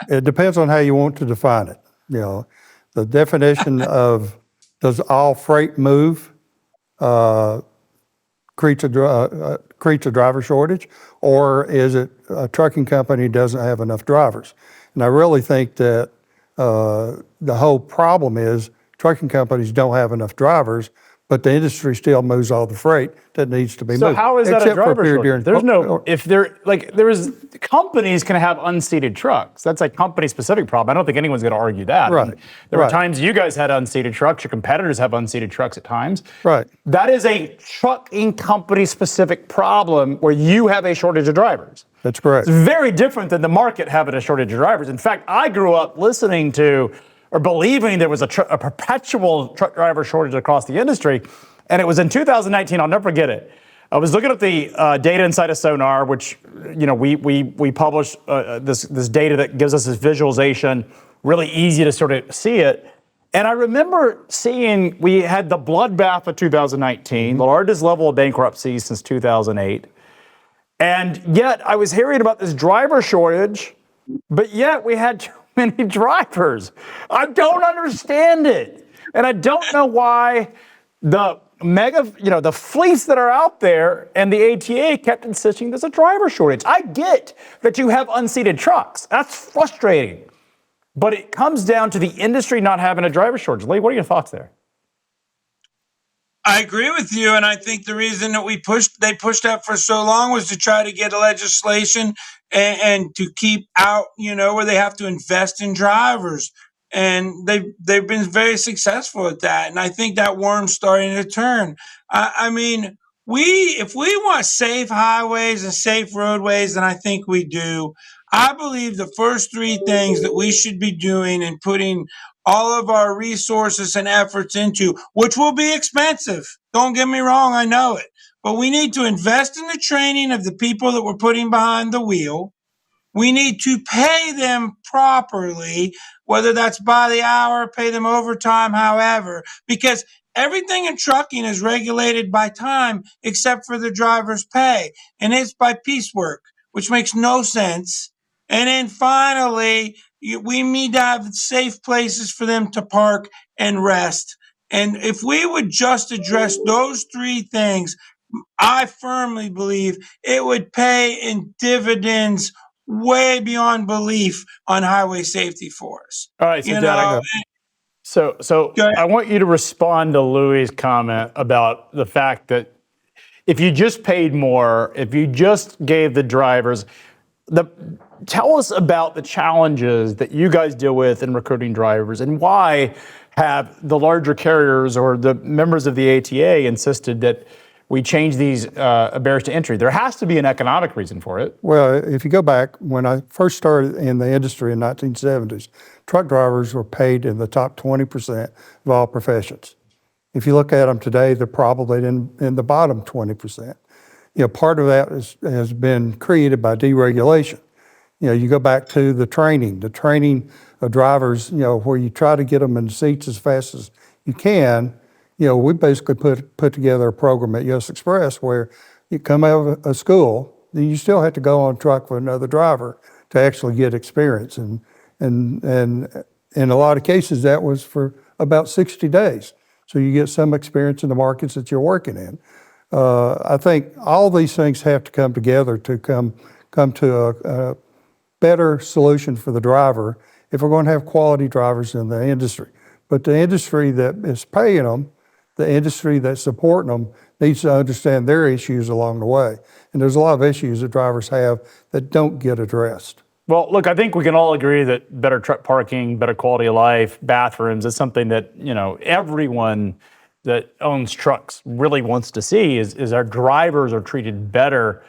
It depends on how you want to define it. The definition of does all freight move creates a driver shortage, or is it a trucking company doesn't have enough drivers? And I really think that the whole problem is trucking companies don't have enough drivers, but the industry still moves all the freight that needs to be moved. So how is that a driver shortage? There's companies can have unseated trucks. That's a company-specific problem. I don't think anyone's going to argue that. Right. There were times you guys had unseated trucks. Your competitors have unseated trucks at times. Right. That is a trucking company-specific problem where you have a shortage of drivers. That's correct. It's very different than the market having a shortage of drivers. In fact, I grew up listening to or believing there was a perpetual truck driver shortage across the industry. And it was in 2019, I'll never forget it. I was looking at the data inside of Sonar, which, we publish this data that gives us this visualization, really easy to sort of see it. And I remember seeing we had the bloodbath of 2019, the largest level of bankruptcy since 2008. And yet I was hearing about this driver shortage, but yet we had too many drivers. I don't understand it. And I don't know why the fleets that are out there and the ATA kept insisting there's a driver shortage. I get that you have unseated trucks. That's frustrating. But it comes down to the industry not having a driver shortage. Lee, what are your thoughts there? I agree with you, and I think the reason that they pushed that for so long was to try to get a legislation and to keep out, where they have to invest in drivers, and they've been very successful at that. And I think that worm's starting to turn. If we want safe highways and safe roadways, and I think we do, I believe the first three things that we should be doing and putting all of our resources and efforts into, which will be expensive. Don't get me wrong, I know it. But we need to invest in the training of the people that we're putting behind the wheel. We need to pay them properly, whether that's by the hour, pay them overtime, however, because everything in trucking is regulated by time except for the driver's pay. And it's by piecework, which makes no sense. And then finally, we need to have safe places for them to park and rest. And if we would just address those three things, I firmly believe it would pay in dividends way beyond belief on highway safety for us. All right, so Dad, so I want you to respond to Louis' comment about the fact that if you just paid more, if you just gave the drivers, tell us about the challenges that you guys deal with in recruiting drivers, and why have the larger carriers or the members of the ATA insisted that we change these barriers to entry? There has to be an economic reason for it. Well, if you go back, when I first started in the industry in 1970s, truck drivers were paid in the top 20% of all professions. If you look at them today, they're probably in the bottom 20%. Part of that has been created by deregulation. You go back to the training of drivers, where you try to get them in the seats as fast as you can. We basically put together a program at US Express where you come out of a school, then you still have to go on truck with another driver to actually get experience. And in a lot of cases, that was for about 60 days. So you get some experience in the markets that you're working in. I think all these things have to come together to come to a better solution for the driver if we're going to have quality drivers in the industry. But the industry that is paying them, the industry that's supporting them, needs to understand their issues along the way. And there's a lot of issues that drivers have that don't get addressed. Well, look, I think we can all agree that better truck parking, better quality of life, bathrooms is something that, everyone that owns trucks really wants to see is our drivers are treated better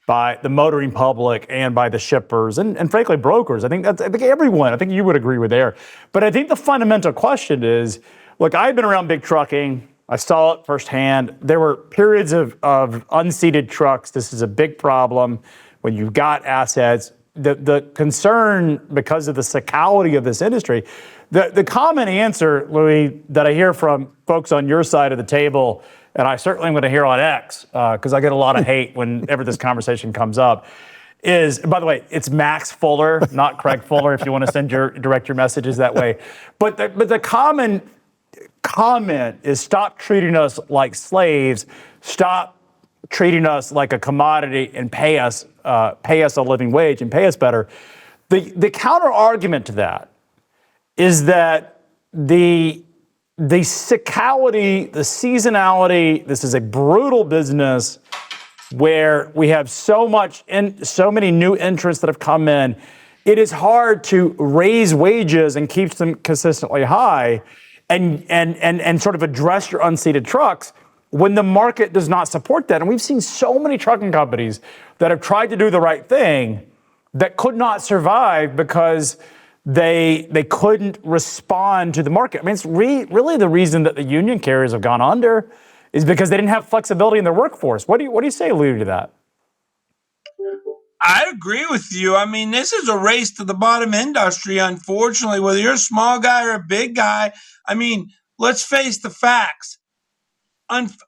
by the motoring public and by the shippers and frankly brokers. I think everyone, I think you would agree with there. But I think the fundamental question is, look, I've been around big trucking. I saw it firsthand. There were periods of unseated trucks. This is a big problem when you've got assets. The concern, because of the cyclicality of this industry, the common answer, Louis, that I hear from folks on your side of the table, and I certainly am going to hear on X, because I get a lot of hate whenever this conversation comes up, is, by the way, it's Max Fuller, not Craig Fuller, if you want to direct your messages that way. But the common comment is, stop treating us like slaves, stop treating us like a commodity, and pay us a living wage and pay us better. The counter argument to that is that the cyclicality, the seasonality, this is a brutal business where we have so many new entrants that have come in. It is hard to raise wages and keep them consistently high and sort of address your unseated trucks when the market does not support that. And we've seen so many trucking companies that have tried to do the right thing that could not survive because they couldn't respond to the market. I mean, it's really the reason that the union carriers have gone under is because they didn't have flexibility in their workforce. What do you say, Lou, to that? I agree with you. I mean, this is a race to the bottom industry, unfortunately, whether you're a small guy or a big guy. I mean, let's face the facts.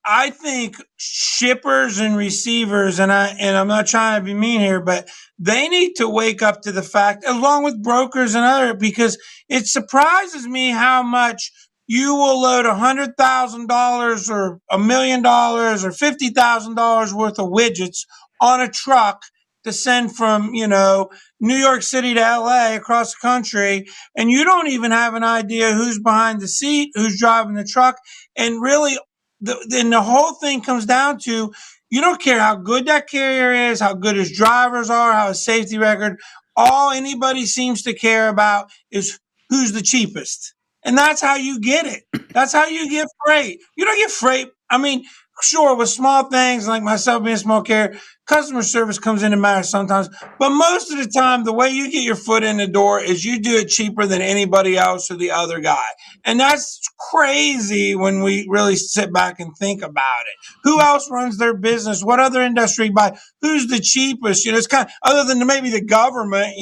I think shippers and receivers, and I'm not trying to be mean here, but they need to wake up to the fact, along with brokers and other, because it surprises me how much you will load $100,000 or $1 million or $50,000 worth of widgets on a truck to send from, New York City to LA across the country, and you don't even have an idea who's behind the seat, who's driving the truck, and really. Then the whole thing comes down to, you don't care how good that carrier is, how good his drivers are, how his safety record. All anybody seems to care about is who's the cheapest. And that's how you get it. That's how you get freight. You don't get freight. I mean, sure, with small things like myself being a small carrier, customer service comes into matter sometimes. But most of the time, the way you get your foot in the door is you do it cheaper than anybody else or the other guy. And that's crazy when we really sit back and think about it. Who else runs their business? What other industry buy? Who's the cheapest? It's kind of, other than maybe the government,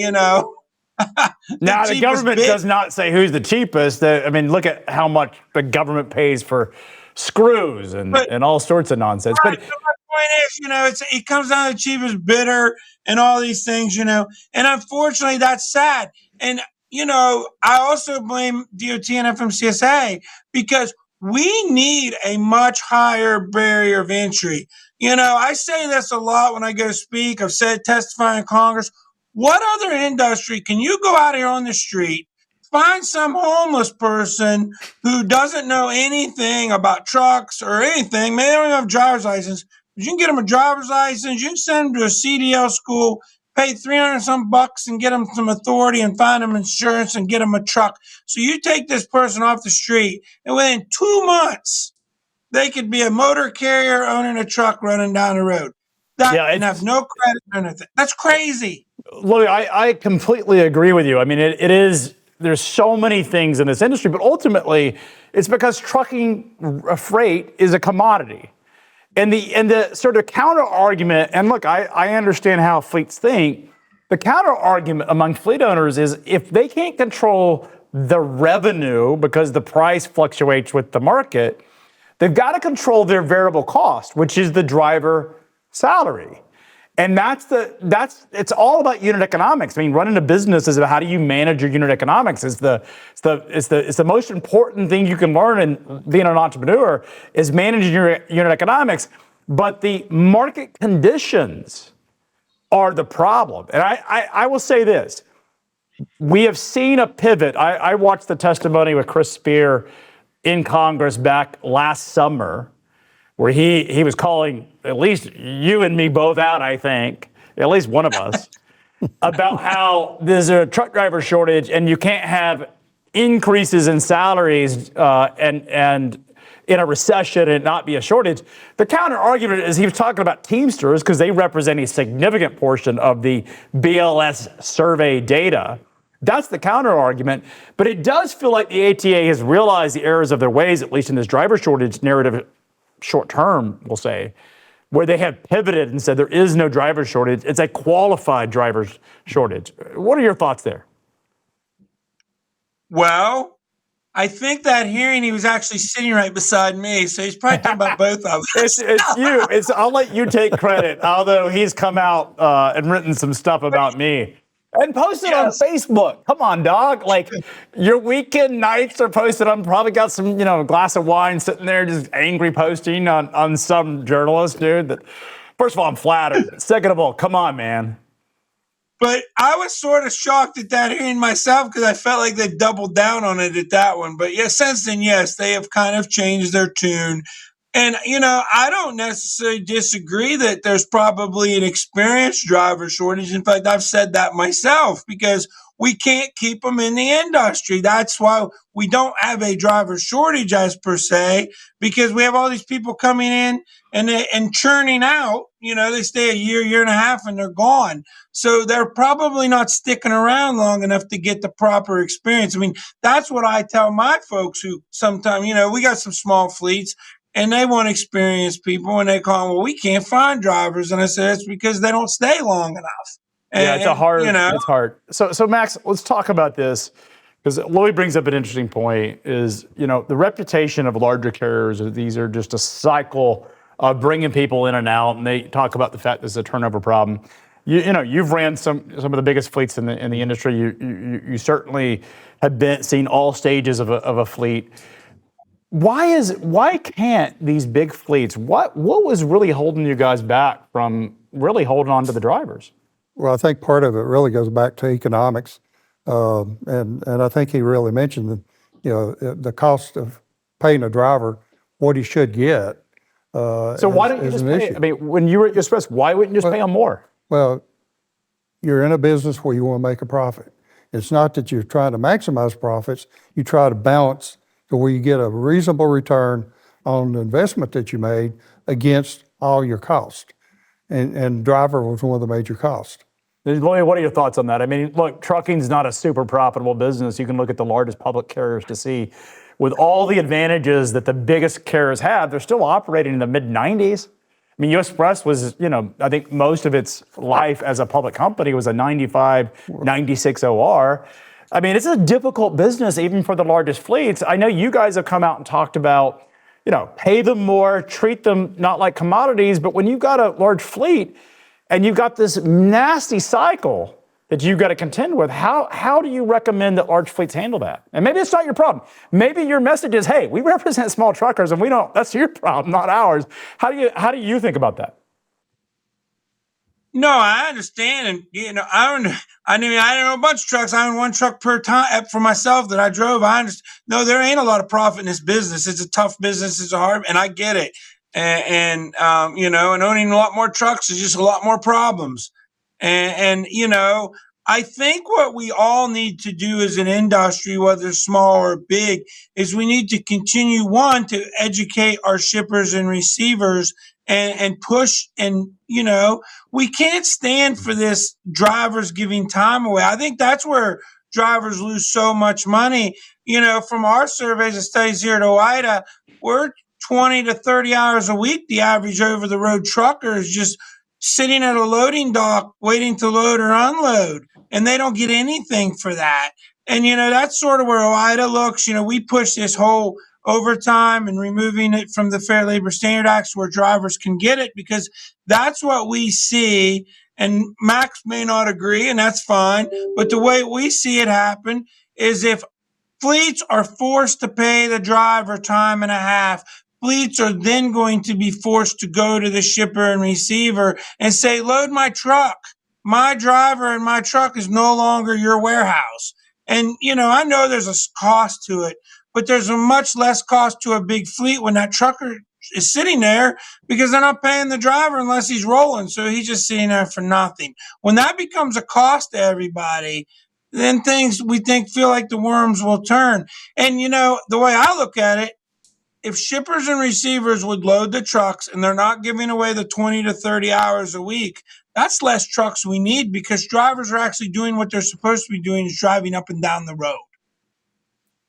Now, the government does not say who's the cheapest. I mean, look at how much the government pays for screws and all sorts of nonsense. Right, But so my point is, it comes down to the cheapest bidder and all these things, and unfortunately that's sad. And, I also blame DOT and FMCSA because we need a much higher barrier of entry. I say this a lot when I go speak. I've said testify in Congress. What other industry can you go out here on the street, find some homeless person who doesn't know anything about trucks or anything? Maybe they don't even have a driver's license. But you can get them a driver's license. You can send them to a CDL school, pay $300 some bucks and get them some authority and find them insurance and get them a truck. So you take this person off the street, and within 2 months, they could be a motor carrier owning a truck running down the road. And have no credit or anything. That's crazy. Louis, I completely agree with you. I mean, it is, there's so many things in this industry, but ultimately it's because trucking freight is a commodity. And the sort of counter argument, and look, I understand how fleets think. The counter argument among fleet owners is if they can't control the revenue because the price fluctuates with the market, they've got to control their variable cost, which is the driver salary. And it's all about unit economics. I mean, running a business is about how do you manage your unit economics. It's the most important thing you can learn in being an entrepreneur is managing your unit economics. But the market conditions are the problem. And I will say this. We have seen a pivot. I watched the testimony with Chris Spear in Congress back last summer, where he was calling at least you and me both out, I think, at least one of us, about how there's a truck driver shortage and you can't have increases in salaries and in a recession and not be a shortage. The counter argument is he was talking about Teamsters because they represent a significant portion of the BLS survey data. That's the counter argument. But it does feel like the ATA has realized the errors of their ways, at least in this driver shortage narrative, short term, we'll say, where they have pivoted and said there is no driver shortage. It's a qualified driver shortage. What are your thoughts there? Well, I think that hearing he was actually sitting right beside me, so he's probably talking about both of us. It's you. I'll let you take credit, although he's come out and written some stuff about me. And posted on Facebook. Come on, dog. Like, your weekend nights are posted. I'm probably got some, glass of wine sitting there just angry posting on some journalist, dude. That, first of all, I'm flattered. Second of all, come on, man. But I was sort of shocked at that hearing myself because I felt like they doubled down on it at that one. But since then, yes, they have kind of changed their tune. And, I don't necessarily disagree that there's probably an experienced driver shortage. In fact, I've said that myself because we can't keep them in the industry. That's why we don't have a driver shortage as per se, because we have all these people coming in and churning out. They stay a year and a half, and they're gone. So they're probably not sticking around long enough to get the proper experience. I mean, that's what I tell my folks who sometimes, we got some small fleets. And they want experienced people, and they call them, well, we can't find drivers. And I said, it's because they don't stay long enough. And, it's it's hard. So Max, let's talk about this, because Louis brings up an interesting point is, the reputation of larger carriers, these are just a cycle of bringing people in and out. And they talk about the fact there's a turnover problem. You've ran some of the biggest fleets in the industry. You certainly have seen all stages of a fleet. Why can't these big fleets, what was really holding you guys back from really holding on to the drivers? Well, I think part of it really goes back to economics. And I think he really mentioned the cost of paying a driver what he should get. So why don't you just pay? I mean, when you were at Express, why wouldn't you just pay them more? Well, you're in a business where you want to make a profit. It's not that you're trying to maximize profits. You try to balance to where you get a reasonable return on the investment that you made against all your costs. And driver was one of the major costs. Lloyd, what are your thoughts on that? I mean, look, trucking's not a super profitable business. You can look at the largest public carriers to see, with all the advantages that the biggest carriers have, they're still operating in the mid-90s. I mean, US Express was, I think most of its life as a public company was a 95, 96 OR. I mean, it's a difficult business even for the largest fleets. I know you guys have come out and talked about, pay them more, treat them not like commodities, but when you've got a large fleet and you've got this nasty cycle that you've got to contend with, how do you recommend that large fleets handle that? And maybe it's not your problem. Maybe your message is, hey, we represent small truckers and that's your problem, not ours. How do you think about that? No, I understand. And, I don't know a bunch of trucks. I own one truck per time for myself that I drove. I understand. No, there ain't a lot of profit in this business. It's a tough business. It's hard, and I get it. And owning a lot more trucks is just a lot more problems. And I think what we all need to do as an industry, whether small or big, is we need to continue, one, to educate our shippers and receivers and push. And, we can't stand for this drivers giving time away. I think that's where drivers lose so much money. From our surveys and studies here at OIDA, we're 20 to 30 hours a week. The average over the road trucker is just sitting at a loading dock waiting to load or unload, and they don't get anything for that. And, that's sort of where OIDA looks. We push this whole overtime and removing it from the Fair Labor Standards Act where drivers can get it, because that's what we see. And Max may not agree, and that's fine. But the way we see it happen is if fleets are forced to pay the driver time and a half, fleets are then going to be forced to go to the shipper and receiver and say, load my truck. My driver and my truck is no longer your warehouse. And, I know there's a cost to it, but there's a much less cost to a big fleet when that trucker is sitting there, because they're not paying the driver unless he's rolling. So he's just sitting there for nothing. When that becomes a cost to everybody, then things we think feel like the worms will turn. And, the way I look at it, if shippers and receivers would load the trucks and they're not giving away the 20 to 30 hours a week, that's less trucks we need, because drivers are actually doing what they're supposed to be doing, is driving up and down the road.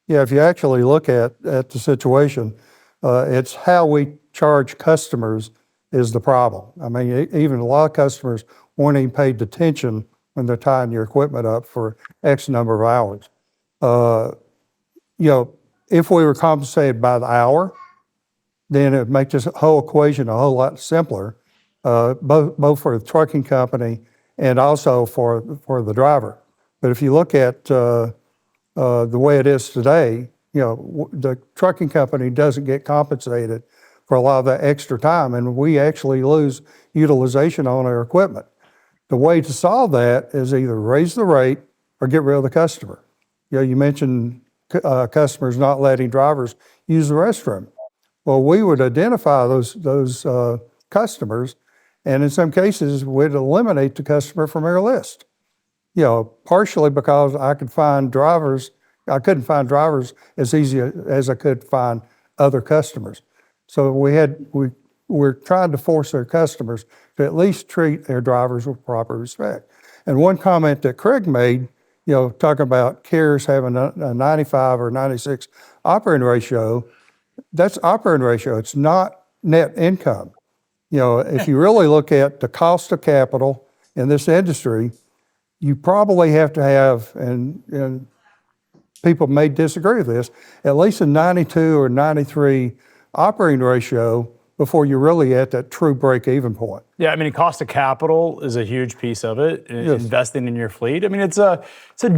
Yeah, if you actually look at the situation, it's how we charge customers is the problem. I mean, even a lot of customers won't even pay detention when they're tying your equipment up for X number of hours. If we were compensated by the hour, then it would make this whole equation a whole lot simpler, both for the trucking company and also for the driver. But if you look at the way it is today, the trucking company doesn't get compensated for a lot of that extra time, and we actually lose utilization on our equipment. The way to solve that is either raise the rate or get rid of the customer. You mentioned customers not letting drivers use the restroom. Well, we would identify those customers, and in some cases, we'd eliminate the customer from our list. Partially because I couldn't find drivers as easy as I could find other customers. So we're trying to force our customers to at least treat their drivers with proper respect. And one comment that Craig made, talking about carriers having a 95 or 96 operating ratio, that's operating ratio. It's not net income. If you really look at the cost of capital in this industry, you probably have to have, and people may disagree with this, at least a 92 or 93 operating ratio before you're really at that true break-even point. Yeah, I mean, cost of capital is a huge piece of it. Yes. Investing in your fleet. I mean, it's a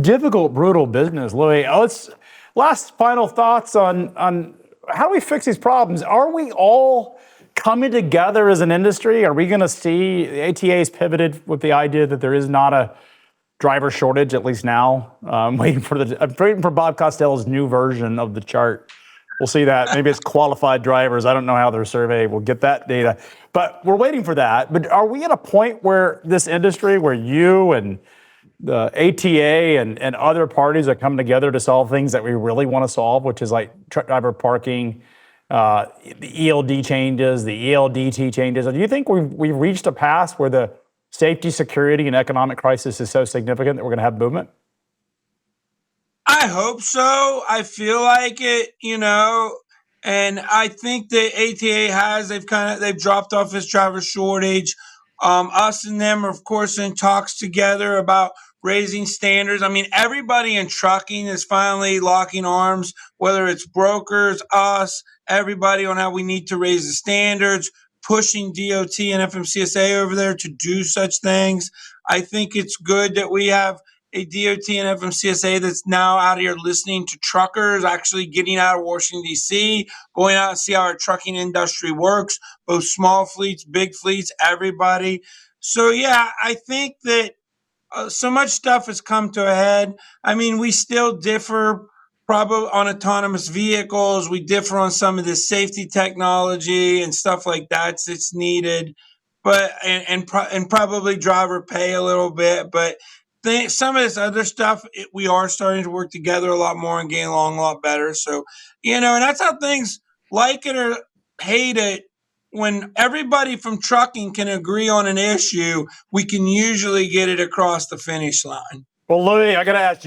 difficult, brutal business, Louis. Last final thoughts on how do we fix these problems? Are we all coming together as an industry? Are we going to see the ATA's pivoted with the idea that there is not a driver shortage, at least now? I'm waiting for Bob Costello's new version of the chart. We'll see that. Maybe it's qualified drivers. I don't know how their survey will get that data, but we're waiting for that. But are we at a point where this industry, where you and the ATA and other parties are coming together to solve things that we really want to solve, which is like truck driver parking, the ELD changes, the ELDT changes. Do you think we've reached a pass where the safety, security, and economic crisis is so significant that we're going to have movement? I hope so. I feel like it, and I think the ATA they've dropped off this driver shortage. Us and them are, of course, in talks together about raising standards. I mean, everybody in trucking is finally locking arms, whether it's brokers, us, everybody, on how we need to raise the standards, pushing DOT and FMCSA over there to do such things. I think it's good that we have a DOT and FMCSA that's now out here listening to truckers, actually getting out of Washington, D.C., going out and see how our trucking industry works, both small fleets, big fleets, everybody. So, yeah, I think that so much stuff has come to a head. I mean, we still differ probably on autonomous vehicles. We differ on some of the safety technology and stuff like that that's needed, but and probably driver pay a little bit, but some of this other stuff, we are starting to work together a lot more and getting along a lot better. So, and that's how things, like it or hate it, when everybody from trucking can agree on an issue, we can usually get it across the finish line. Well, Louis, I got to ask,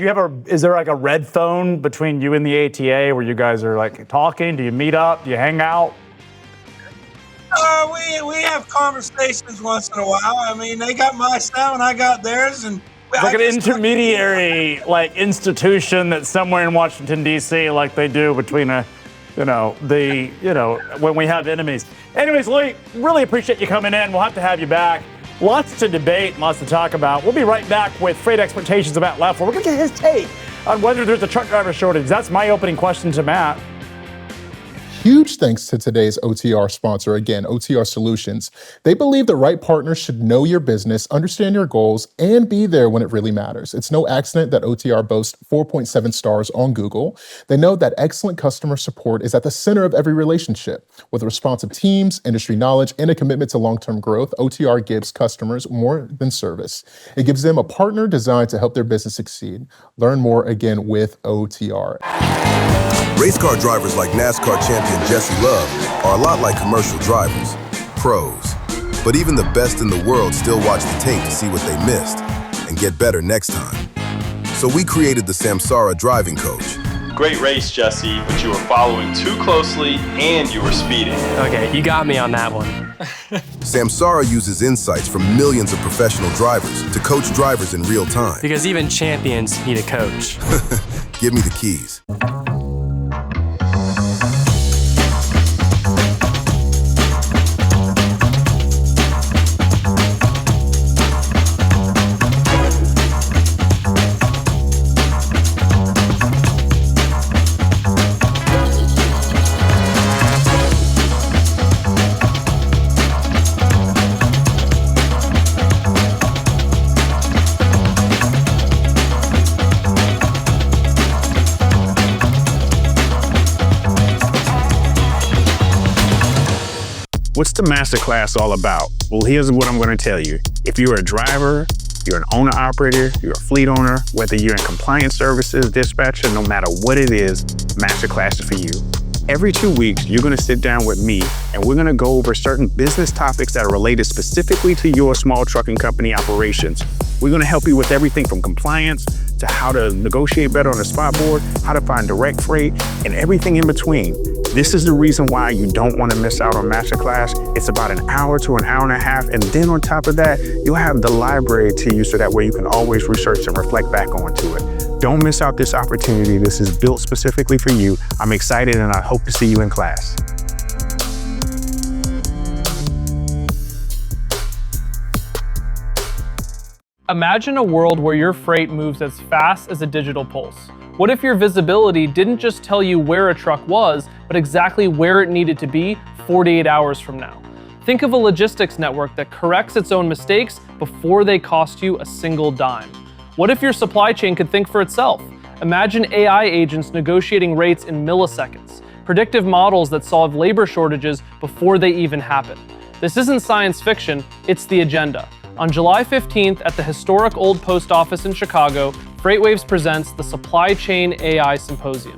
is there like a red phone between you and the ATA where you guys are like talking? Do you meet up? Do you hang out? We have conversations once in a while. I mean, they got my style and I got theirs, and it's like an intermediary institution that's somewhere in Washington, D.C., like they do between when we have enemies. Anyways, Louis, really appreciate you coming in. We'll have to have you back. Lots to debate, lots to talk about. We'll be right back with Freight Expectations about Leffler. We're going to get his take on whether there's a truck driver shortage. That's my opening question to Matt. Huge thanks to today's OTR sponsor, again, OTR Solutions. They believe the right partner should know your business, understand your goals, and be there when it really matters. It's no accident that OTR boasts 4.7 stars on Google. They know that excellent customer support is at the center of every relationship. With responsive teams, industry knowledge, and a commitment to long-term growth, OTR gives customers more than service. It gives them a partner designed to help their business succeed. Learn more again with OTR. Race car drivers like NASCAR champion Jesse Love are a lot like commercial drivers, pros. But even the best in the world still watch the tape to see what they missed and get better next time. So we created the Samsara driving coach. Great race, Jesse, but you were following too closely and you were speeding. Okay, you got me on that one. Samsara uses insights from millions of professional drivers to coach drivers in real time. Because even champions need a coach. Give me the keys. What's the masterclass all about? Well, here's what I'm going to tell you. If you're a driver, you're an owner-operator, you're a fleet owner, whether you're in compliance services, dispatcher, no matter what it is, masterclass is for you. Every 2 weeks, you're going to sit down with me and we're going to go over certain business topics that are related specifically to your small trucking company operations. We're going to help you with everything from compliance to how to negotiate better on the spot board, how to find direct freight, and everything in between. This is the reason why you don't want to miss out on Masterclass. It's about an hour to an hour and a half. And then on top of that, you'll have the library to you so that way you can always research and reflect back onto it. Don't miss out this opportunity. This is built specifically for you. I'm excited and I hope to see you in class. Imagine a world where your freight moves as fast as a digital pulse. What if your visibility didn't just tell you where a truck was, but exactly where it needed to be 48 hours from now? Think of a logistics network that corrects its own mistakes before they cost you a single dime. What if your supply chain could think for itself? Imagine AI agents negotiating rates in milliseconds, predictive models that solve labor shortages before they even happen. This isn't science fiction, it's the agenda. On July 15th at the historic Old Post Office in Chicago, FreightWaves presents the Supply Chain AI Symposium.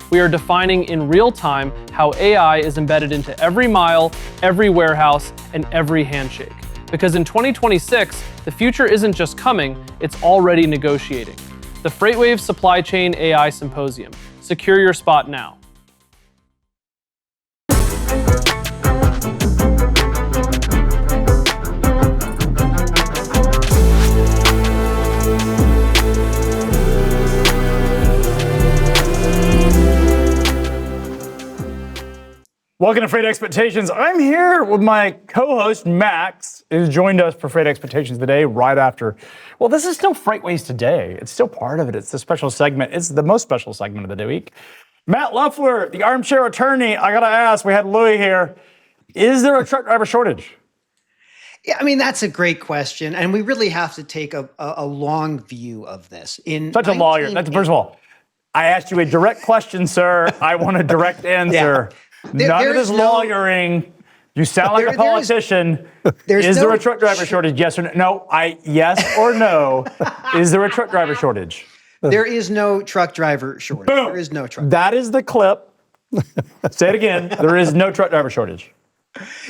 We are defining in real time how AI is embedded into every mile, every warehouse, and every handshake. Because in 2026, the future isn't just coming, it's already negotiating. The FreightWaves Supply Chain AI Symposium. Secure your spot now. Welcome to Freight Expectations. I'm here with my co-host, Max, who's joined us for Freight Expectations today, right after. Well, this is still FreightWaves Today. It's still part of it. It's the special segment. It's the most special segment of the week. Matt Leffler, the armchair attorney. I got to ask, we had Louis here. Is there a truck driver shortage? Yeah, I mean, that's a great question. And we really have to take a long view of this. Such a lawyer. First of all, I asked you a direct question, sir. I want a direct answer. Yeah. None of this lawyering. You sound like a politician. Is there a truck driver shortage? Yes or no? No. Yes or no. Is there a truck driver shortage? There is no truck driver shortage. Boom. There is no truck. That is the clip. Say it again. There is no truck driver shortage.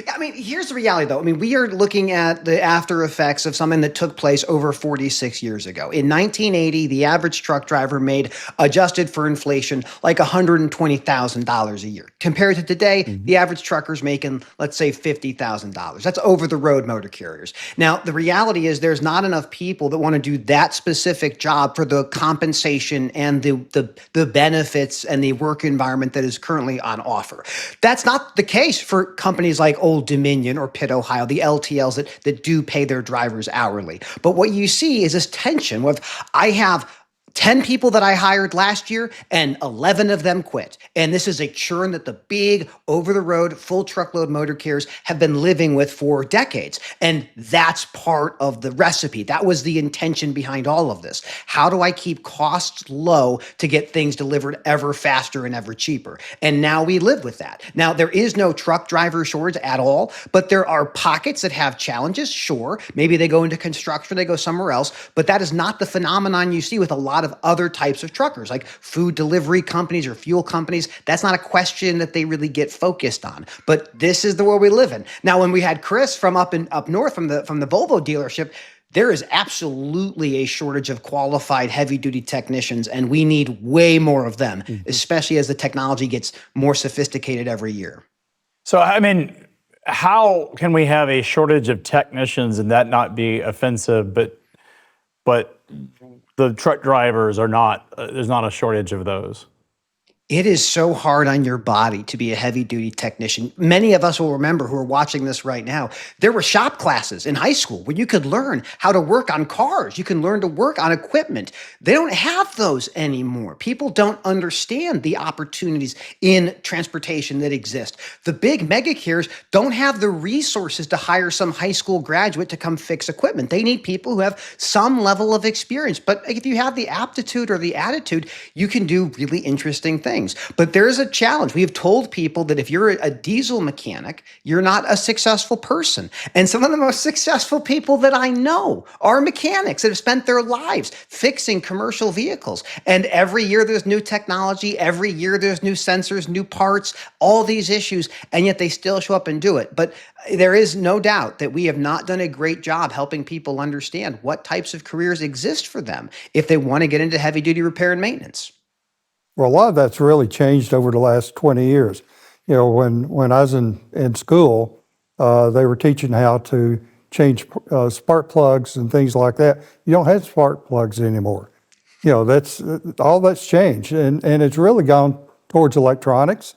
I mean, here's the reality, though. I mean, we are looking at the after effects of something that took place over 46 years ago. In 1980, the average truck driver made, adjusted for inflation, like $120,000 a year. Compared to today, the average trucker's making, let's say, $50,000. That's over the road motor carriers. Now, the reality is there's not enough people that want to do that specific job for the compensation and the benefits and the work environment that is currently on offer. That's not the case for companies like Old Dominion or Pitt, Ohio, the LTLs that do pay their drivers hourly. But what you see is this tension with, I have 10 people that I hired last year and 11 of them quit. And this is a churn that the big over-the-road full truckload motor carriers have been living with for decades. And that's part of the recipe. That was the intention behind all of this. How do I keep costs low to get things delivered ever faster and ever cheaper? And now we live with that. Now, there is no truck driver shortage at all, but there are pockets that have challenges, sure. Maybe they go into construction, they go somewhere else, but that is not the phenomenon you see with a lot of other types of truckers, like food delivery companies or fuel companies. That's not a question that they really get focused on. But this is the world we live in. Now, when we had Chris from up north from the Volvo dealership, there is absolutely a shortage of qualified heavy-duty technicians, and we need way more of them, especially as the technology gets more sophisticated every year. So, I mean, how can we have a shortage of technicians and that not be offensive, but the truck drivers are not, there's not a shortage of those? It is so hard on your body to be a heavy-duty technician. Many of us will remember who are watching this right now. There were shop classes in high school where you could learn how to work on cars. You can learn to work on equipment. They don't have those anymore. People don't understand the opportunities in transportation that exist. The big mega carriers don't have the resources to hire some high school graduate to come fix equipment. They need people who have some level of experience. But if you have the aptitude or the attitude, you can do really interesting things. But there's a challenge. We have told people that if you're a diesel mechanic, you're not a successful person. And some of the most successful people that I know are mechanics that have spent their lives fixing commercial vehicles. And every year there's new technology. Every year there's new sensors, new parts, all these issues, and yet they still show up and do it. But there is no doubt that we have not done a great job helping people understand what types of careers exist for them if they want to get into heavy-duty repair and maintenance. Well, a lot of that's really changed over the last 20 years. You know, when I was in school, they were teaching how to change spark plugs and things like that. You don't have spark plugs anymore. You know, that's all that's changed. And it's really gone towards electronics.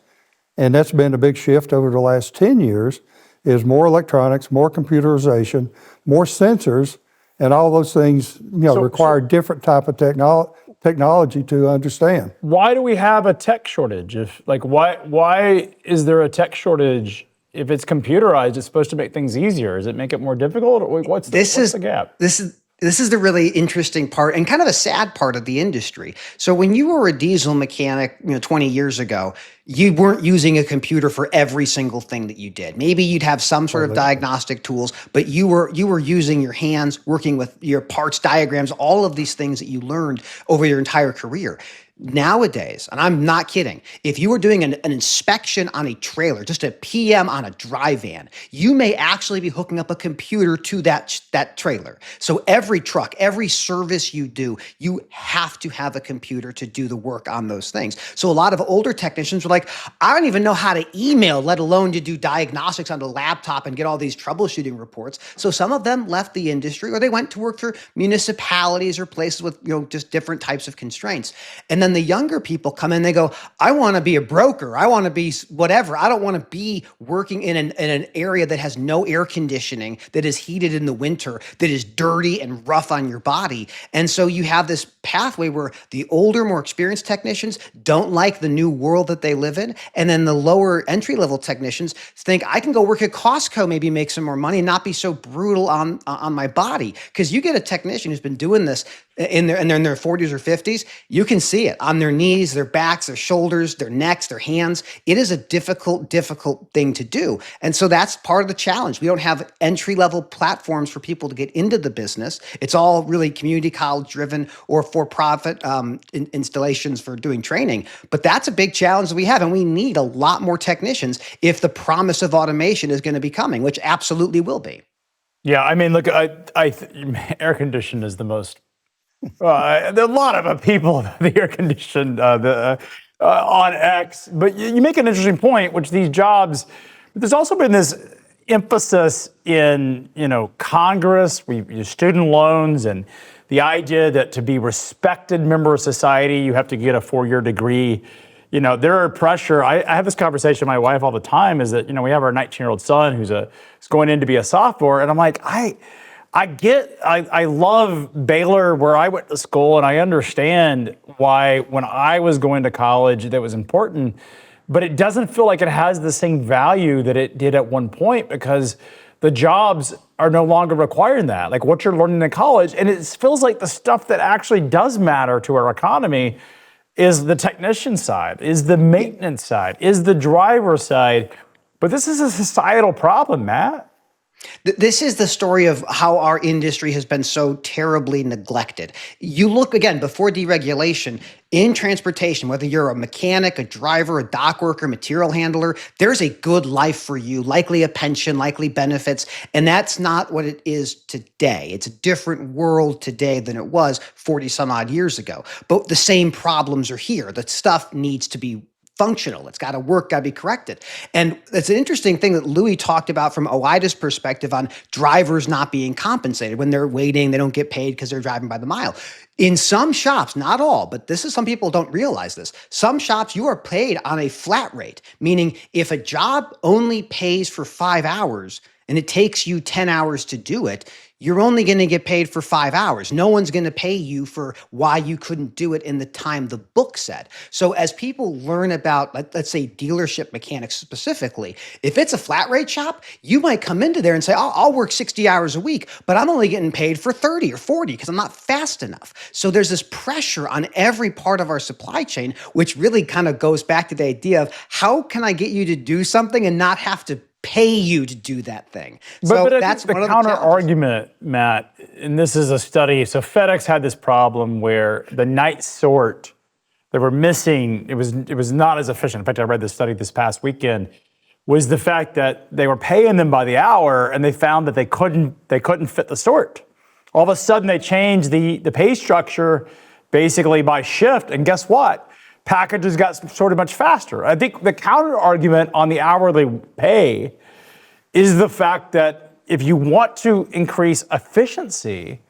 And that's been a big shift over the last 10 years, is more electronics, more computerization, more sensors, and all those things, require different type of technology to understand. Why do we have a tech shortage? Why is there a tech shortage? If it's computerized, it's supposed to make things easier. Does it make it more difficult? Or what's the gap? This is This is the really interesting part and kind of a sad part of the industry. So when you were a diesel mechanic, 20 years ago, you weren't using a computer for every single thing that you did. Maybe you'd have some sort of diagnostic tools, but you were using your hands, working with your parts diagrams, all of these things that you learned over your entire career. Nowadays, and I'm not kidding, if you were doing an inspection on a trailer, just a PM on a dry van, you may actually be hooking up a computer to that trailer. So every truck, every service you do, you have to have a computer to do the work on those things. So a lot of older technicians were like, I don't even know how to email, let alone to do diagnostics on the laptop and get all these troubleshooting reports. So some of them left the industry, or they went to work for municipalities or places with just different types of constraints. And then the younger people come in, they go, I want to be a broker. I want to be whatever. I don't want to be working in an area that has no air conditioning, that is heated in the winter, that is dirty and rough on your body. And so you have this pathway where the older, more experienced technicians don't like the new world that they live in. And then the lower entry-level technicians think, I can go work at Costco, maybe make some more money and not be so brutal on my body. Because you get a technician who's been doing this in their 40s or 50s, you can see it on their knees, their backs, their shoulders, their necks, their hands. It is a difficult thing to do. And so that's part of the challenge. We don't have entry-level platforms for people to get into the business. It's all really community college driven or for-profit installations for doing training. But that's a big challenge that we have. And we need a lot more technicians if the promise of automation is going to be coming, which absolutely will be. Yeah, I mean, look, air conditioning is the most. There are a lot of people the air conditioned on X, but you make an interesting point, which these jobs. There's also been this emphasis in Congress, student loans, and the idea that to be respected member of society, you have to get a 4-year degree. There are pressure. I have this conversation with my wife all the time. Is that we have our 19-year-old son who's going in to be a sophomore, and I'm like, I love Baylor where I went to school, and I understand why when I was going to college that was important, but it doesn't feel like it has the same value that it did at one point because the jobs are no longer requiring that, like what you're learning in college. And it feels like the stuff that actually does matter to our economy is the technician side, is the maintenance side, is the driver side. But this is a societal problem, Matt. This is the story of how our industry has been so terribly neglected. You look, again, before deregulation, in transportation, whether you're a mechanic, a driver, a dock worker, material handler, there's a good life for you, likely a pension, likely benefits, and that's not what it is today. It's a different world today than it was 40 some odd years ago. But the same problems are here. The stuff needs to be functional. It's got to work, got to be corrected. And it's an interesting thing that Louis talked about from OIDA's perspective on drivers not being compensated. When they're waiting, they don't get paid because they're driving by the mile. In some shops, not all, but some people don't realize this. Some shops, you are paid on a flat rate, meaning if a job only pays for 5 hours and it takes you 10 hours to do it, you're only going to get paid for 5 hours. No one's going to pay you for why you couldn't do it in the time the book said. So as people learn about, let's say, dealership mechanics specifically, if it's a flat rate shop, you might come into there and say, I'll work 60 hours a week, but I'm only getting paid for 30 or 40 because I'm not fast enough. So there's this pressure on every part of our supply chain, which really kind of goes back to the idea of how can I get you to do something and not have to pay you to do that thing. But that's the counter argument, Matt, and this is a study. So FedEx had this problem where the night sort, they were missing, it was not as efficient. In fact, I read this study this past weekend, was the fact that they were paying them by the hour and they found that they couldn't fit the sort. All of a sudden they changed the pay structure basically by shift, and guess what? Packages got sorted much faster. I think the counter argument on the hourly pay is the fact that if you want to increase efficiency,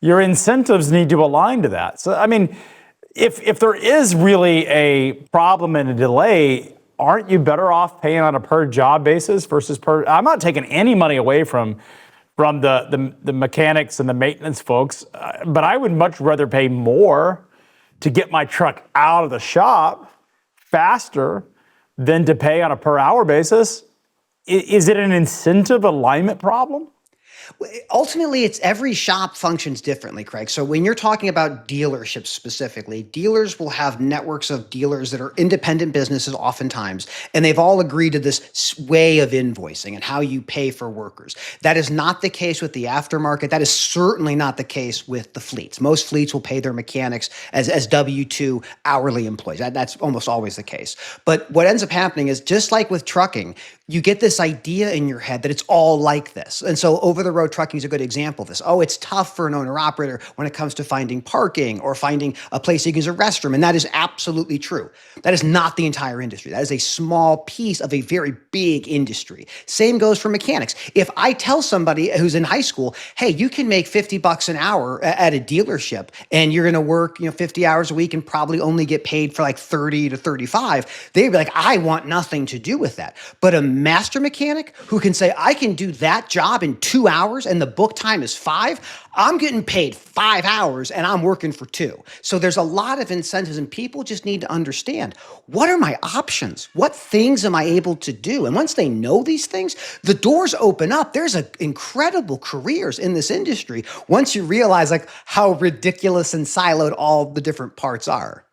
your incentives need to align to that. So, I mean, if there is really a problem and a delay, aren't you better off paying on a per job basis versus per? I'm not taking any money away from the mechanics and the maintenance folks, but I would much rather pay more to get my truck out of the shop faster than to pay on a per hour basis. Is it an incentive alignment problem? Ultimately, it's every shop functions differently, Craig. So when you're talking about dealerships specifically, dealers will have networks of dealers that are independent businesses oftentimes, and they've all agreed to this way of invoicing and how you pay for workers. That is not the case with the aftermarket. That is certainly not the case with the fleets. Most fleets will pay their mechanics as W-2 hourly employees. That's almost always the case. But what ends up happening is, just like with trucking, you get this idea in your head that it's all like this. And so over-the-road trucking is a good example of this. Oh, it's tough for an owner-operator when it comes to finding parking or finding a place you can use a restroom. And that is absolutely true. That is not the entire industry. That is a small piece of a very big industry. Same goes for mechanics. If I tell somebody who's in high school, hey, you can make $50 an hour at a dealership and you're going to work 50 hours a week and probably only get paid for like 30 to 35, they'd be like, I want nothing to do with that. But a master mechanic who can say, I can do that job in 2 hours and the book time is 5, I'm getting paid 5 hours and I'm working for 2. So there's a lot of incentives, and people just need to understand, what are my options? What things am I able to do? And once they know these things, the doors open up. There's incredible careers in this industry once you realize like how ridiculous and siloed all the different parts are.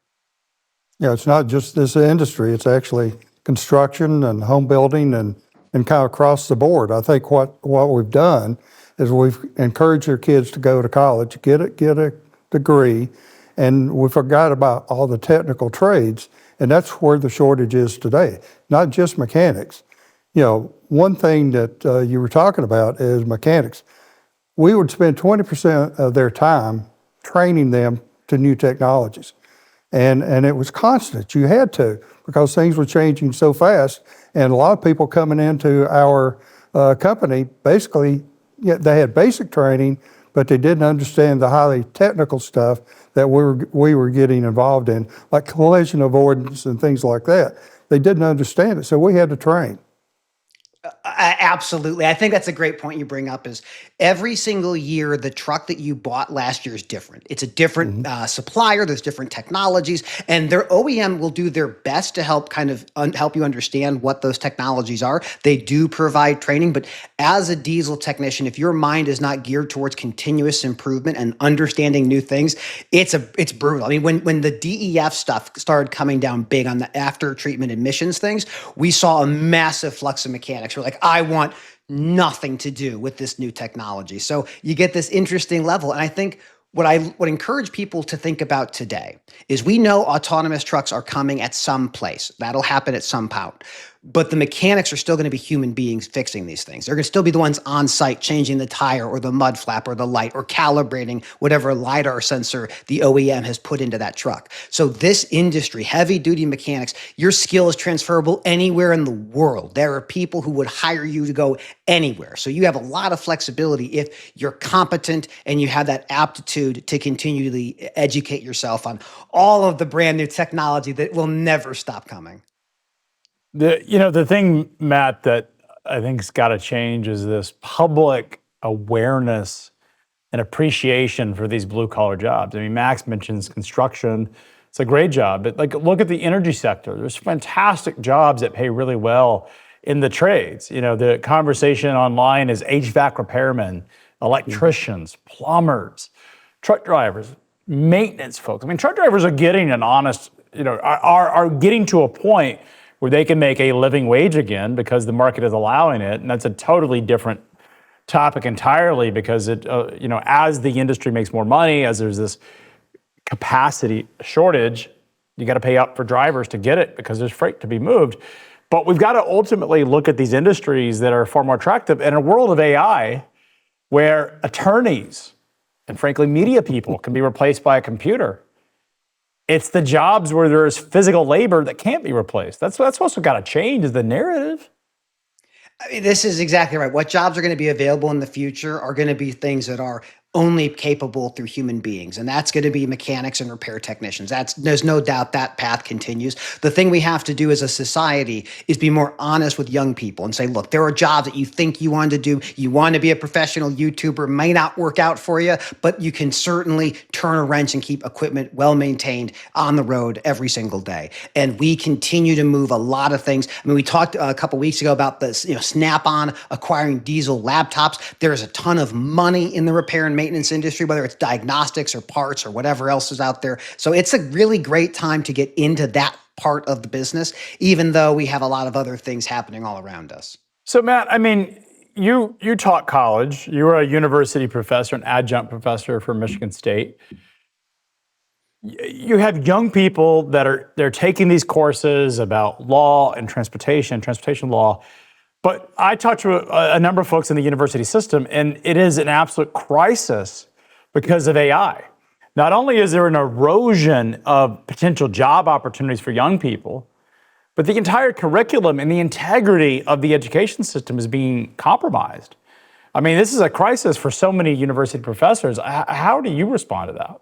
Yeah, it's not just this industry, it's actually construction and home building and kind of across the board. I think what we've done is we've encouraged our kids to go to college, get a degree, and we forgot about all the technical trades, and that's where the shortage is today, not just mechanics. One thing that you were talking about is mechanics. We would spend 20% of their time training them to new technologies. And it was constant. You had to, because things were changing so fast. And a lot of people coming into our company, basically, they had basic training, but they didn't understand the highly technical stuff that we were getting involved in, like collision avoidance and things like that. They didn't understand it, so we had to train. Absolutely. I think that's a great point you bring up, is every single year, the truck that you bought last year is different. It's a different supplier. There's different technologies, and their OEM will do their best to help help you understand what those technologies are. They do provide training, but as a diesel technician, if your mind is not geared towards continuous improvement and understanding new things, it's brutal. I mean, when the DEF stuff started coming down big on the after treatment emissions things, we saw a massive flux of mechanics. We're like, I want nothing to do with this new technology. So you get this interesting level. And I think what I would encourage people to think about today is, we know autonomous trucks are coming at some place. That'll happen at some point. But the mechanics are still going to be human beings fixing these things. They're going to still be the ones on site changing the tire or the mud flap or the light or calibrating whatever LiDAR sensor the OEM has put into that truck. So this industry, heavy duty mechanics, your skill is transferable anywhere in the world. There are people who would hire you to go anywhere. So you have a lot of flexibility if you're competent and you have that aptitude to continually educate yourself on all of the brand new technology that will never stop coming. The thing, Matt, that I think's got to change is this public awareness and appreciation for these blue collar jobs. I mean, Max mentions construction. It's a great job, but look at the energy sector. There's fantastic jobs that pay really well in the trades. The conversation online is HVAC repairmen, electricians, plumbers, truck drivers, maintenance folks. I mean, truck drivers are getting an honest, are getting to a point where they can make a living wage again because the market is allowing it. And that's a totally different topic entirely, because as the industry makes more money, as there's this capacity shortage, you got to pay up for drivers to get it because there's freight to be moved. But we've got to ultimately look at these industries that are far more attractive. In a world of AI, where attorneys and frankly media people can be replaced by a computer, it's the jobs where there's physical labor that can't be replaced. That's what's got to change, is the narrative. I mean, this is exactly right. What jobs are going to be available in the future are going to be things that are only capable through human beings. And that's going to be mechanics and repair technicians. There's no doubt that path continues. The thing we have to do as a society is be more honest with young people and say, look, there are jobs that you think you want to do. You want to be a professional YouTuber, may not work out for you, but you can certainly turn a wrench and keep equipment well maintained on the road every single day. And we continue to move a lot of things. I mean, we talked a couple weeks ago about this, Snap-on acquiring diesel laptops. There's a ton of money in the repair and maintenance industry, whether it's diagnostics or parts or whatever else is out there. So it's a really great time to get into that part of the business, even though we have a lot of other things happening all around us. So Matt, I mean, you taught college. You were a university professor, an adjunct professor for Michigan State. You have young people that they're taking these courses about law and transportation law. But I talked to a number of folks in the university system, and it is an absolute crisis because of AI. Not only is there an erosion of potential job opportunities for young people, but the entire curriculum and the integrity of the education system is being compromised. I mean, this is a crisis for so many university professors. How do you respond to that?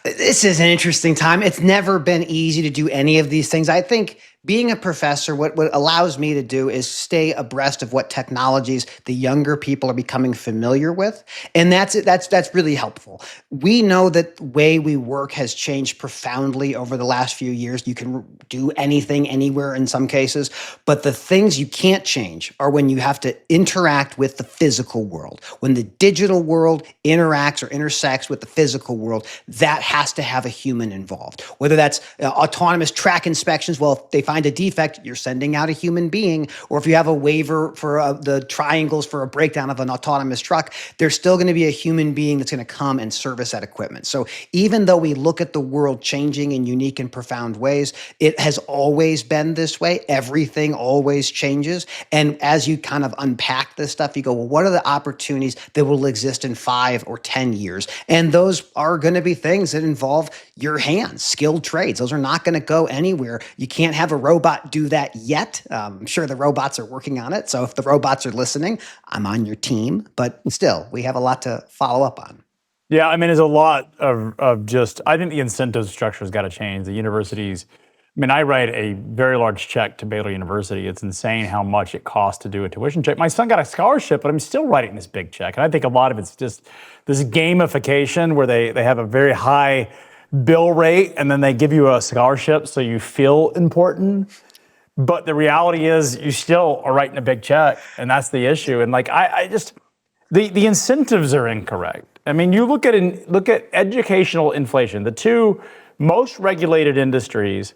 This is an interesting time. It's never been easy to do any of these things. I think being a professor, what allows me to do is stay abreast of what technologies the younger people are becoming familiar with. And that's really helpful. We know that the way we work has changed profoundly over the last few years. You can do anything, anywhere in some cases. But the things you can't change are when you have to interact with the physical world. When the digital world interacts or intersects with the physical world, that has to have a human involved. Whether that's autonomous track inspections, well, if they find a defect, you're sending out a human being. Or if you have a waiver for the triangles for a breakdown of an autonomous truck, there's still going to be a human being that's going to come and service that equipment. So even though we look at the world changing in unique and profound ways, it has always been this way. Everything always changes. And as you kind of unpack this stuff, you go, well, what are the opportunities that will exist in 5 or 10 years? And those are going to be things that involve your hands, skilled trades. Those are not going to go anywhere. You can't have a robot do that yet. I'm sure the robots are working on it. So if the robots are listening, I'm on your team. But still, we have a lot to follow up on. Yeah, I mean, there's a lot of just, I think the incentive structure has got to change. The universities, I mean, I write a very large check to Baylor University. It's insane how much it costs to do a tuition check. My son got a scholarship, but I'm still writing this big check. And I think a lot of it's just this gamification where they have a very high bill rate and then they give you a scholarship so you feel important. But the reality is you still are writing a big check, and that's the issue. And like, I just, the incentives are incorrect. I mean, you look at educational inflation, the two most regulated industries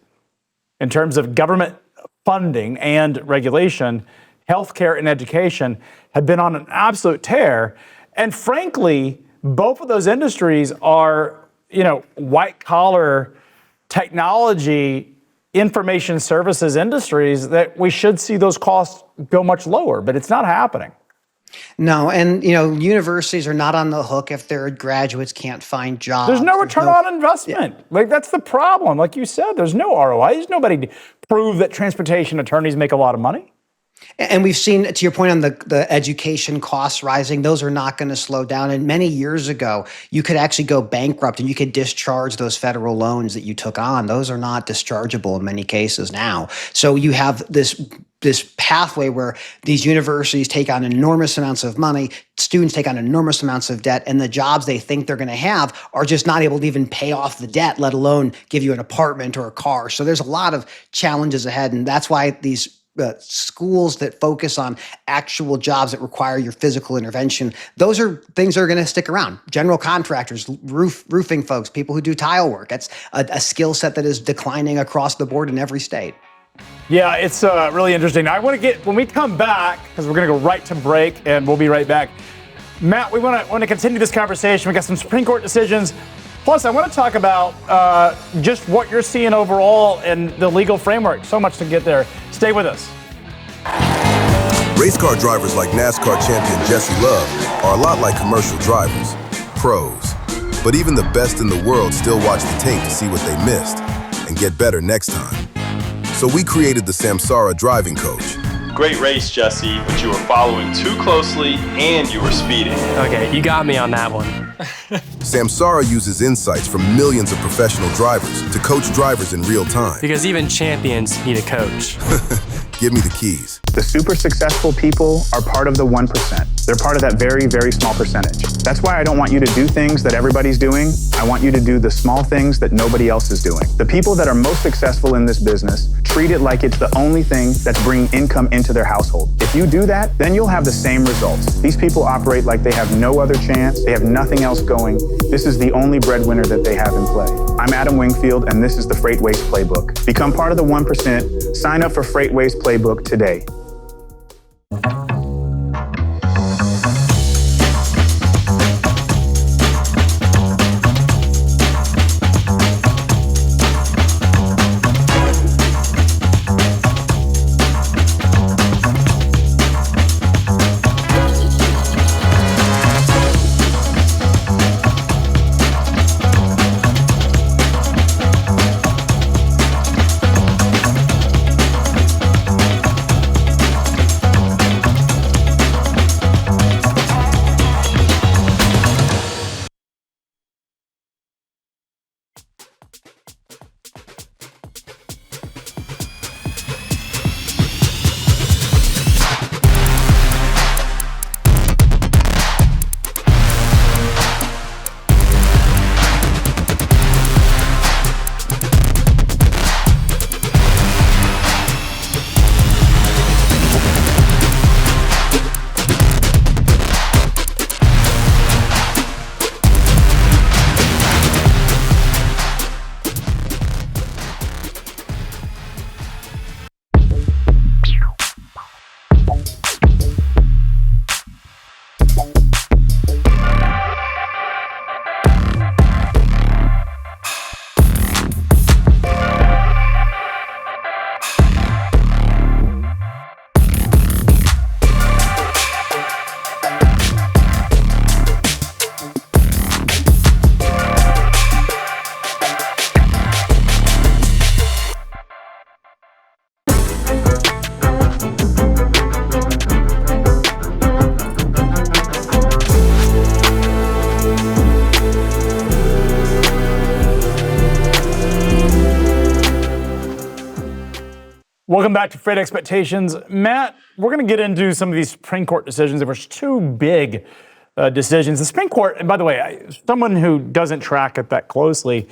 in terms of government funding and regulation, healthcare and education, have been on an absolute tear. And frankly, both of those industries are, white collar technology, information services industries that we should see those costs go much lower, but it's not happening. No, and universities are not on the hook if their graduates can't find jobs. There's no return on investment. Yeah. Like, that's the problem. Like you said, there's no ROI. There's nobody to prove that transportation attorneys make a lot of money. And we've seen, to your point on the education costs rising, those are not going to slow down. And many years ago, you could actually go bankrupt and you could discharge those federal loans that you took on. Those are not dischargeable in many cases now. So you have this pathway where these universities take on enormous amounts of money, students take on enormous amounts of debt, and the jobs they think they're going to have are just not able to even pay off the debt, let alone give you an apartment or a car. So there's a lot of challenges ahead, and that's why these schools that focus on actual jobs that require your physical intervention, those are things that are going to stick around. General contractors, roofing folks, people who do tile work, that's a skill set that is declining across the board in every state. Yeah, it's really interesting. I want to when we come back, because we're going to go right to break, and we'll be right back. Matt, we want to continue this conversation. We got some Supreme Court decisions. Plus, I want to talk about just what you're seeing overall in the legal framework. So much to get there. Stay with us. Race car drivers like NASCAR champion Jesse Love are a lot like commercial drivers, pros. But even the best in the world still watch the tape to see what they missed and get better next time. So we created the Samsara Driving Coach, Great race, Jesse, but you were following too closely and you were speeding. Okay, you got me on that one. Samsara uses insights from millions of professional drivers to coach drivers in real time. Because even champions need a coach. Give me the keys. The super successful people are part of the 1%. They're part of that very, very small percentage. That's why I don't want you to do things that everybody's doing. I want you to do the small things that nobody else is doing. The people that are most successful in this business treat it like it's the only thing that's bringing income into their household. If you do that, then you'll have the same results. These people operate like they have no other chance. They have nothing else going. This is the only breadwinner that they have in play. I'm Adam Wingfield, and this is the FreightWaves Playbook. Become part of the 1%. Sign up for FreightWaves Playbook today. Welcome back to Freight Expectations. Matt, we're going to get into some of these Supreme Court decisions. There was two big decisions. The Supreme Court, and by the way, someone who doesn't track it that closely,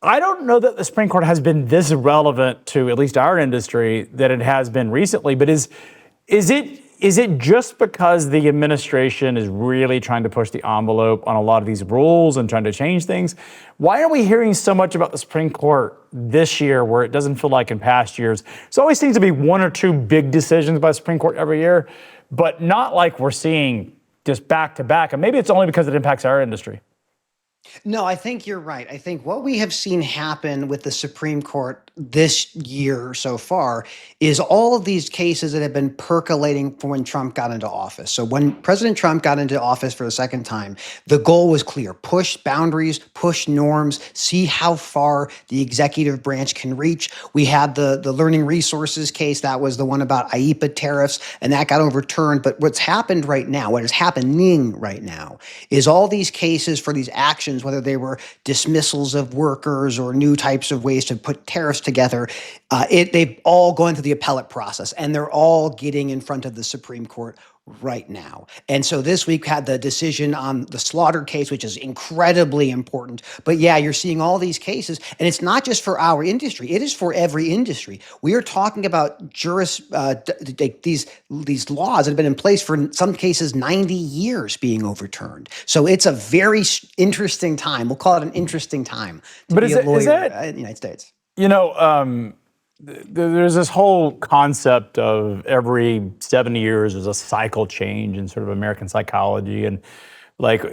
I don't know that the Supreme Court has been this relevant to at least our industry that it has been recently, but is it just because the administration is really trying to push the envelope on a lot of these rules and trying to change things? Why are we hearing so much about the Supreme Court this year where it doesn't feel like in past years? There always seems to be one or two big decisions by the Supreme Court every year, but not like we're seeing just back to back. And maybe it's only because it impacts our industry. No, I think you're right. I think what we have seen happen with the Supreme Court this year so far is all of these cases that have been percolating from when Trump got into office. So when President Trump got into office for the second time, the goal was clear: push boundaries, push norms, see how far the executive branch can reach. We had the learning resources case. That was the one about IEEPA tariffs, and that got overturned. But what's happened right now, what is happening right now, is all these cases for these actions, whether they were dismissals of workers or new types of ways to put tariffs together, they've all gone through the appellate process, and they're all getting in front of the Supreme Court right now. And so this week had the decision on the Slaughter case, which is incredibly important. But yeah, you're seeing all these cases, and it's not just for our industry. It is for every industry. We are talking about these laws that have been in place for, in some cases, 90 years being overturned. So it's a very interesting time. We'll call it an interesting time to be a lawyer in the United States. You know, there's this whole concept of every 70 years there's a cycle change in sort of American psychology, and like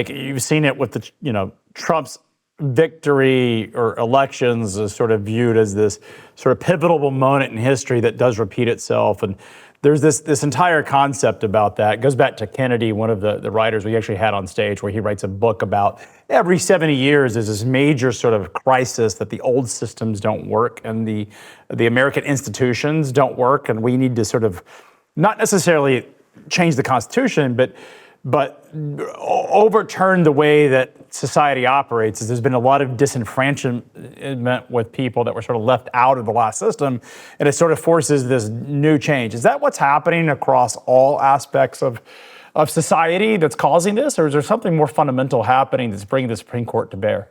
you've seen it with the Trump's victory or elections is sort of viewed as this sort of pivotal moment in history that does repeat itself. And there's this entire concept about that. It goes back to Kennedy, one of the writers we actually had on stage, where he writes a book about every 70 years there's this major sort of crisis that the old systems don't work and the American institutions don't work. And we need to sort of not necessarily change the Constitution, but overturn the way that society operates. There's been a lot of disenfranchisement with people that were sort of left out of the last system, and it sort of forces this new change. Is that what's happening across all aspects of society that's causing this, or is there something more fundamental happening that's bringing the Supreme Court to bear?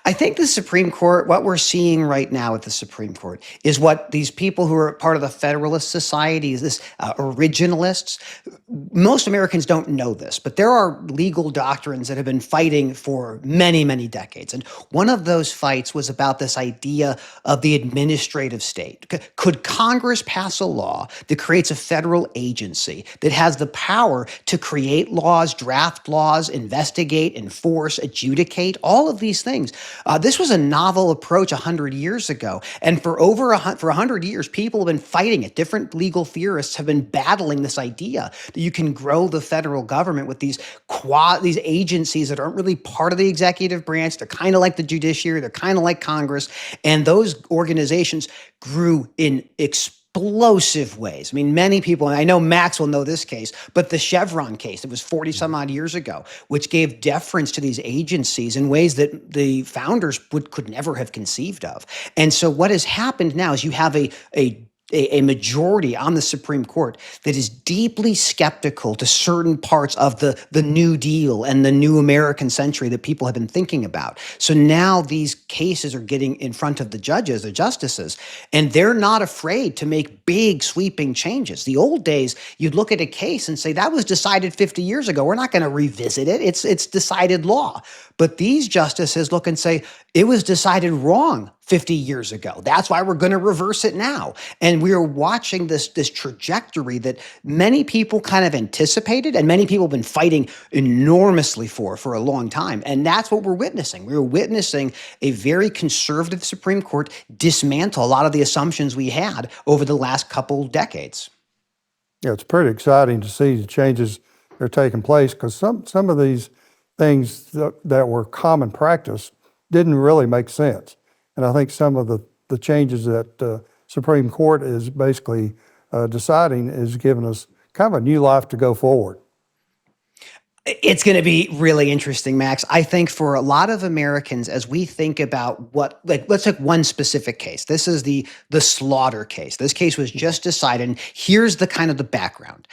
I think the Supreme Court, what we're seeing right now at the Supreme Court is what these people who are part of the Federalist Society, this originalists, most Americans don't know this, but there are legal doctrines that have been fighting for many, many decades. And one of those fights was about this idea of the administrative state. Could Congress pass a law that creates a federal agency that has the power to create laws, draft laws, investigate, enforce, adjudicate, all of these things? This was a novel approach 100 years ago. And for over 100 years, people have been fighting it. Different legal theorists have been battling this idea that you can grow the federal government with these agencies that aren't really part of the executive branch. They're kind of like the judiciary. They're kind of like Congress. And those organizations grew in explosive ways. I mean, many people, and I know Max will know this case, but the Chevron case, it was 40 some odd years ago, which gave deference to these agencies in ways that the founders could never have conceived of. And so what has happened now is you have a majority on the Supreme Court that is deeply skeptical to certain parts of the New Deal and the new American century that people have been thinking about. So now these cases are getting in front of the judges, the justices, and they're not afraid to make big sweeping changes. The old days, you'd look at a case and say, that was decided 50 years ago. We're not going to revisit it. It's decided law. But these justices look and say, it was decided wrong 50 years ago. That's why we're going to reverse it now. And we are watching this trajectory that many people kind of anticipated and many people have been fighting enormously for a long time. And that's what we're witnessing. We're witnessing a very conservative Supreme Court dismantle a lot of the assumptions we had over the last couple decades. Yeah, it's pretty exciting to see the changes that are taking place because some of these things that were common practice didn't really make sense. And I think some of the changes that the Supreme Court is basically deciding is giving us kind of a new life to go forward. It's going to be really interesting, Max. I think for a lot of Americans, as we think about let's take one specific case. This is the slaughter case. This case was just decided. And here's the kind of the background.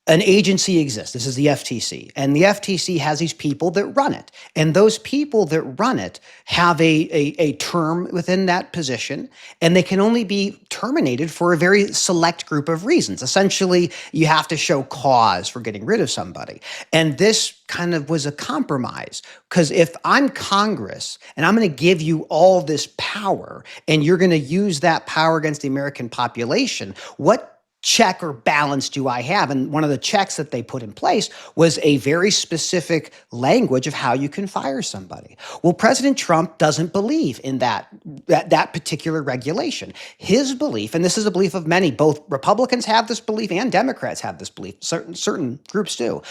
An agency exists. This is the FTC. And the FTC has these people that run it. And those people that run it have a term within that position, and they can only be terminated for a very select group of reasons. Essentially, you have to show cause for getting rid of somebody. And this kind of was a compromise, because if I'm Congress and I'm going to give you all this power and you're going to use that power against the American population, what check or balance do I have? And one of the checks that they put in place was a very specific language of how you can fire somebody. Well, President Trump doesn't believe in that particular regulation. His belief, and this is a belief of many, both Republicans have this belief and Democrats have this belief, certain groups do,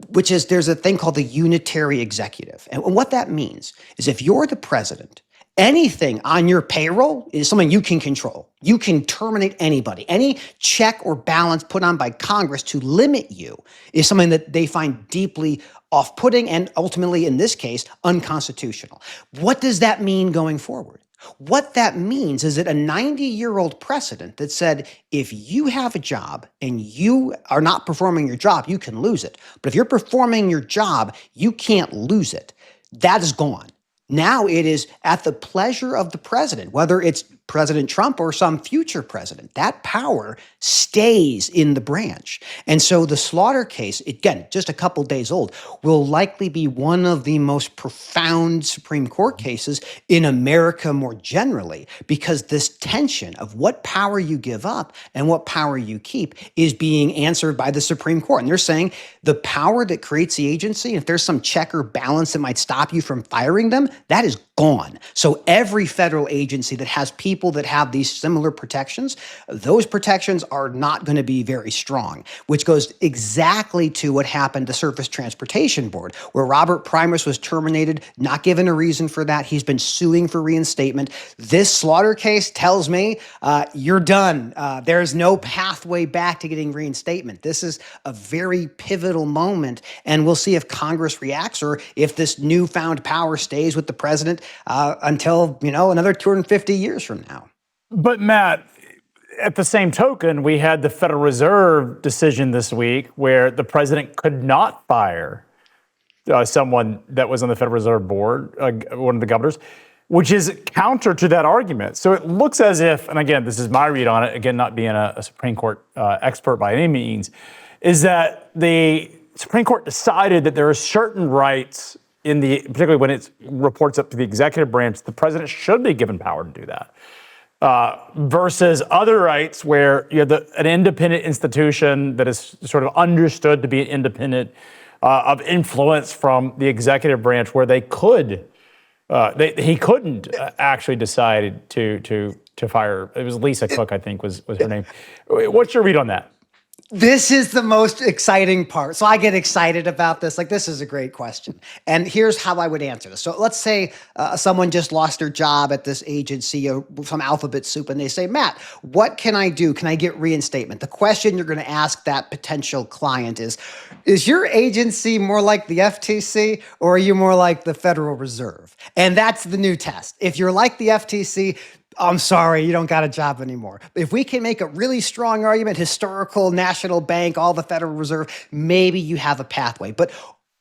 which is there's a thing called the unitary executive. And what that means is if you're the president, anything on your payroll is something you can control. You can terminate anybody. Any check or balance put on by Congress to limit you is something that they find deeply off-putting and ultimately, in this case, unconstitutional. What does that mean going forward? What that means is that a 90-year-old precedent that said, if you have a job and you are not performing your job, you can lose it. But if you're performing your job, you can't lose it. That is gone. Now it is at the pleasure of the president, whether it's President Trump or some future president. That power stays in the branch. And so the Slaughter case, again, just a couple days old, will likely be one of the most profound Supreme Court cases in America more generally, because this tension of what power you give up and what power you keep is being answered by the Supreme Court. And they're saying the power that creates the agency, if there's some check or balance that might stop you from firing them, that is gone. So every federal agency that has people that have these similar protections, those protections are not going to be very strong, which goes exactly to what happened to Surface Transportation Board, where Robert Primus was terminated, not given a reason for that. He's been suing for reinstatement. This Slaughter case tells me you're done. There's no pathway back to getting reinstatement. This is a very pivotal moment, and we'll see if Congress reacts or if this newfound power stays with the president until, another 250 years from now. But Matt, at the same token, we had the Federal Reserve decision this week where the president could not fire someone that was on the Federal Reserve Board, one of the governors, which is counter to that argument. So it looks as if, and again, this is my read on it, again, not being a Supreme Court expert by any means, is that the Supreme Court decided that there are certain rights particularly when it reports up to the executive branch, the president should be given power to do that. Versus other rights where you have an independent institution that is sort of understood to be independent of influence from the executive branch, where he couldn't actually decide to fire. It was Lisa Cook, I think, was her name. What's your read on that? This is the most exciting part. So I get excited about this. This is a great question. And here's how I would answer this. So let's say someone just lost their job at this agency or some alphabet soup, and they say, Matt, what can I do? Can I get reinstatement? The question you're going to ask that potential client is your agency more like the FTC or are you more like the Federal Reserve? And that's the new test. If you're like the FTC, I'm sorry, you don't got a job anymore. If we can make a really strong argument, historical, national bank, all the Federal Reserve, maybe you have a pathway. But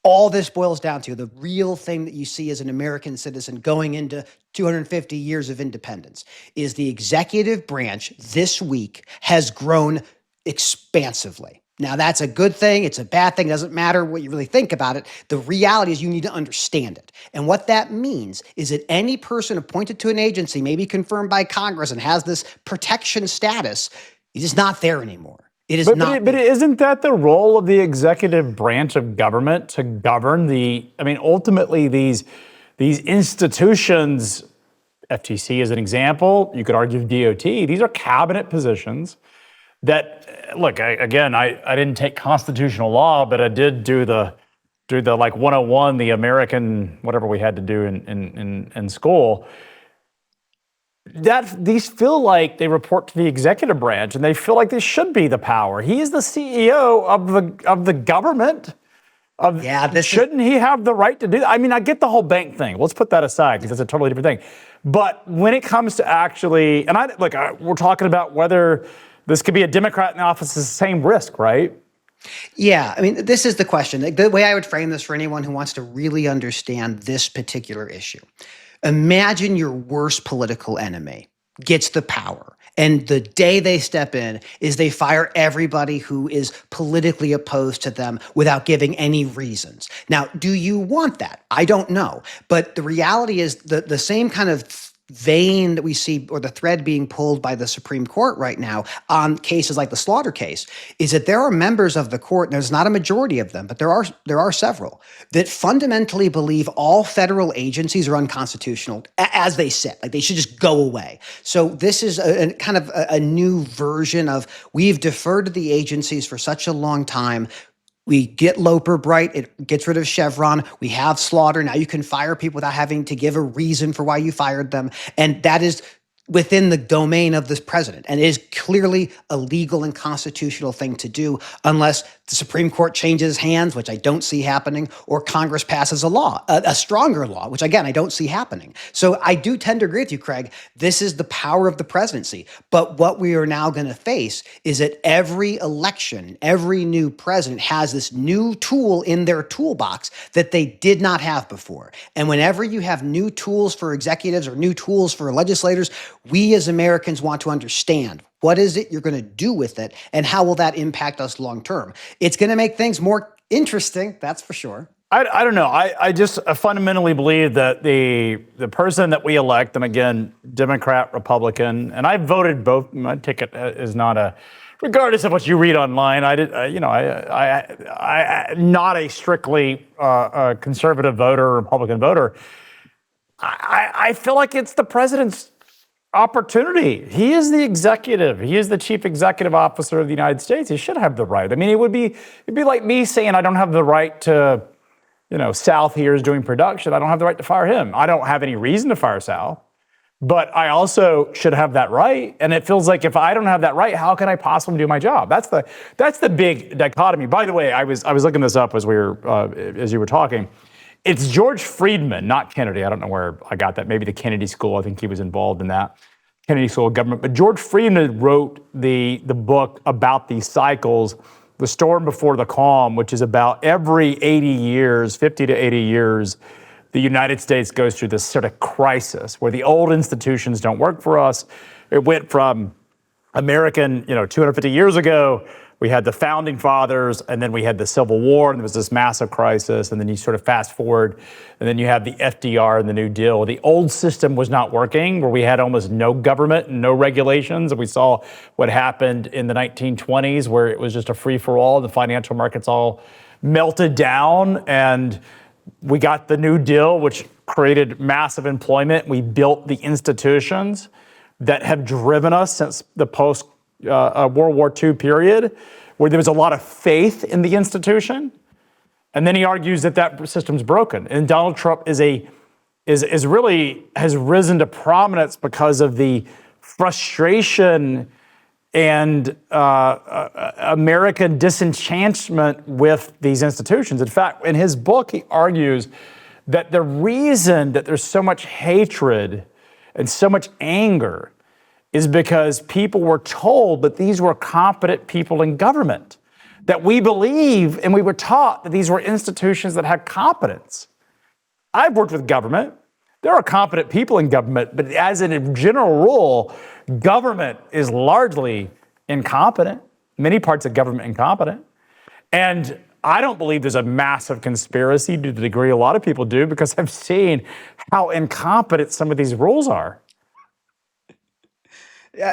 all this boils down to the real thing that you see as an American citizen going into 250 years of independence is the executive branch this week has grown expansively. Now, that's a good thing. It's a bad thing. It doesn't matter what you really think about it. The reality is you need to understand it. And what that means is that any person appointed to an agency, maybe confirmed by Congress and has this protection status, it is not there anymore. It is not. But isn't that the role of the executive branch of government to govern ultimately these institutions, FTC as an example, you could argue DOT, these are cabinet positions that, look, I didn't take constitutional law, but I did do the 101, the American, whatever we had to do in school. These feel like they report to the executive branch, and they feel like this should be the power. He is the CEO of the government. Shouldn't he have the right to do that? I get the whole bank thing. Let's put that aside because that's a totally different thing. But when it comes to actually, we're talking about whether this could be a Democrat in office is the same risk, right? Yeah, this is the question. The way I would frame this for anyone who wants to really understand this particular issue. Imagine your worst political enemy gets the power, and the day they step in is they fire everybody who is politically opposed to them without giving any reasons. Now, do you want that? I don't know. But the reality is the same kind of vein that we see, or the thread being pulled by the Supreme Court right now on cases like the Slaughter case, is that there are members of the court, and there's not a majority of them, but there are several, that fundamentally believe all federal agencies are unconstitutional as they sit. They should just go away. So this is a kind of a new version of, we've deferred to the agencies for such a long time. We get Loper Bright, it gets rid of Chevron. We have Slaughter. Now you can fire people without having to give a reason for why you fired them. And that is within the domain of this president. And it is clearly a legal and constitutional thing to do unless the Supreme Court changes hands, which I don't see happening, or Congress passes a law, a stronger law, which again, I don't see happening. So I do tend to agree with you, Craig. This is the power of the presidency. But what we are now going to face is that every election, every new president has this new tool in their toolbox that they did not have before. And whenever you have new tools for executives or new tools for legislators, We as Americans want to understand what is it you're going to do with it and how will that impact us long term. It's going to make things more interesting, that's for sure. I don't know. I just fundamentally believe that the person that we elect, and again, Democrat, Republican, and I voted both. My ticket is not a, regardless of what you read online. I not a strictly conservative voter or Republican voter. I feel like it's the president's opportunity. He is the executive. He is the chief executive officer of the United States. He should have the right. I mean, it'd be like me saying I don't have the right to. South here is doing production. I don't have the right to fire him. I don't have any reason to fire South, but I also should have that right. And it feels like if I don't have that right, how can I possibly do my job? That's the big dichotomy. By the way, I was looking this up as you were talking. It's George Friedman, not Kennedy. I don't know where I got that. Maybe the Kennedy School. I think he was involved in that. Kennedy School of Government. But George Friedman wrote the book about these cycles. The Storm Before the Calm, which is about every 80 years, 50 to 80 years, the United States goes through this sort of crisis where the old institutions don't work for us. It went from American, 250 years ago, we had the founding fathers, and then we had the Civil War, and there was this massive crisis, and then you sort of fast forward, and then you have the FDR and the New Deal. The old system was not working, where we had almost no government and no regulations, and we saw what happened in the 1920s, where it was just a free-for-all, the financial markets all melted down, and we got the New Deal, which created massive employment. We built the institutions that have driven us since the post World War II period, where there was a lot of faith in the institution. And then he argues that system's broken. And Donald Trump has risen to prominence because of the frustration and American disenchantment with these institutions. In fact, in his book, he argues that the reason that there's so much hatred and so much anger is because people were told that these were competent people in government, that we believe and we were taught that these were institutions that had competence. I've worked with government. There are competent people in government, but as a general rule, government is largely incompetent. Many parts of government incompetent. And I don't believe there's a massive conspiracy to the degree a lot of people do, because I've seen how incompetent some of these rules are.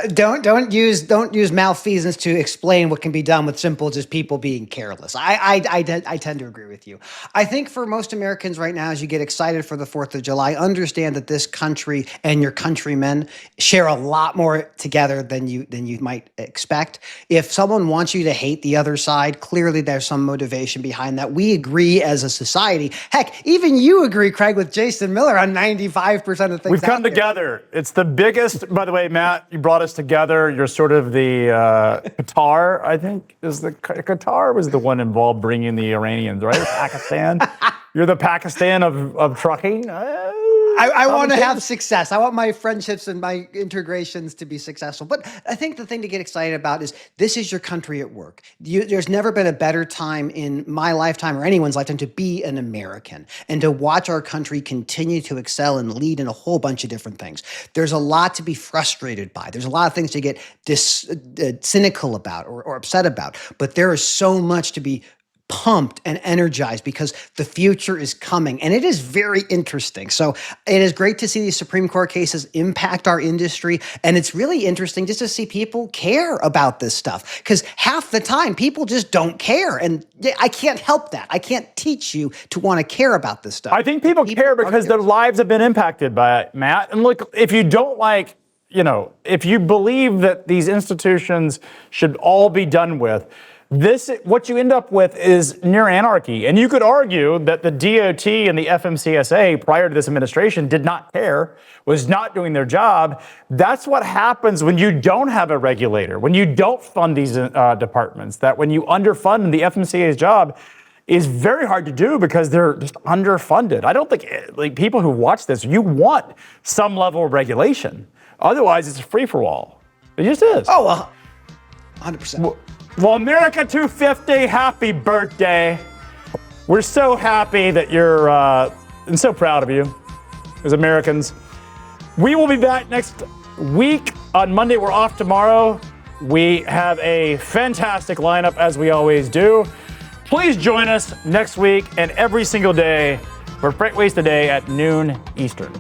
Don't use malfeasance to explain what can be done with simple just people being careless. I tend to agree with you. I think for most Americans right now, as you get excited for the 4th of July, understand that this country and your countrymen share a lot more together than you might expect. If someone wants you to hate the other side, clearly there's some motivation behind that. We agree as a society. Heck, even you agree, Craig, with Jason Miller on 95% of things. We've come together. It's the biggest, by the way, Matt, you brought us together. You're sort of the Qatar, I think, Qatar was the one involved bringing the Iranians, right? Pakistan. You're the Pakistan of trucking. I want to have success. I want my friendships and my integrations to be successful. But I think the thing to get excited about is this is your country at work. There's never been a better time in my lifetime or anyone's lifetime to be an American and to watch our country continue to excel and lead in a whole bunch of different things. There's a lot to be frustrated by. There's a lot of things to get cynical about or upset about. But there is so much to be pumped and energized because the future is coming, and it is very interesting. So it is great to see these Supreme Court cases impact our industry, and it's really interesting just to see people care about this stuff, because half the time people just don't care, and I can't help that. I can't teach you to want to care about this stuff. I think people care because their lives have been impacted by it, Matt. And look, if you don't like, if you believe that these institutions should all be done with, what you end up with is near anarchy. And you could argue that the DOT and the FMCSA prior to this administration did not care, was not doing their job. That's what happens when you don't have a regulator, when you don't fund these departments, that when you underfund the FMCA's job is very hard to do because they're just underfunded. I don't think people who watch this, you want some level of regulation. Otherwise, it's a free-for-all. It just is. Oh, well, 100%. Well, America 250, happy birthday. We're so happy that you're, and so proud of you as Americans. We will be back next week. On Monday, we're off tomorrow. We have a fantastic lineup, as we always do. Please join us next week and every single day for FreightWaves Today at noon Eastern.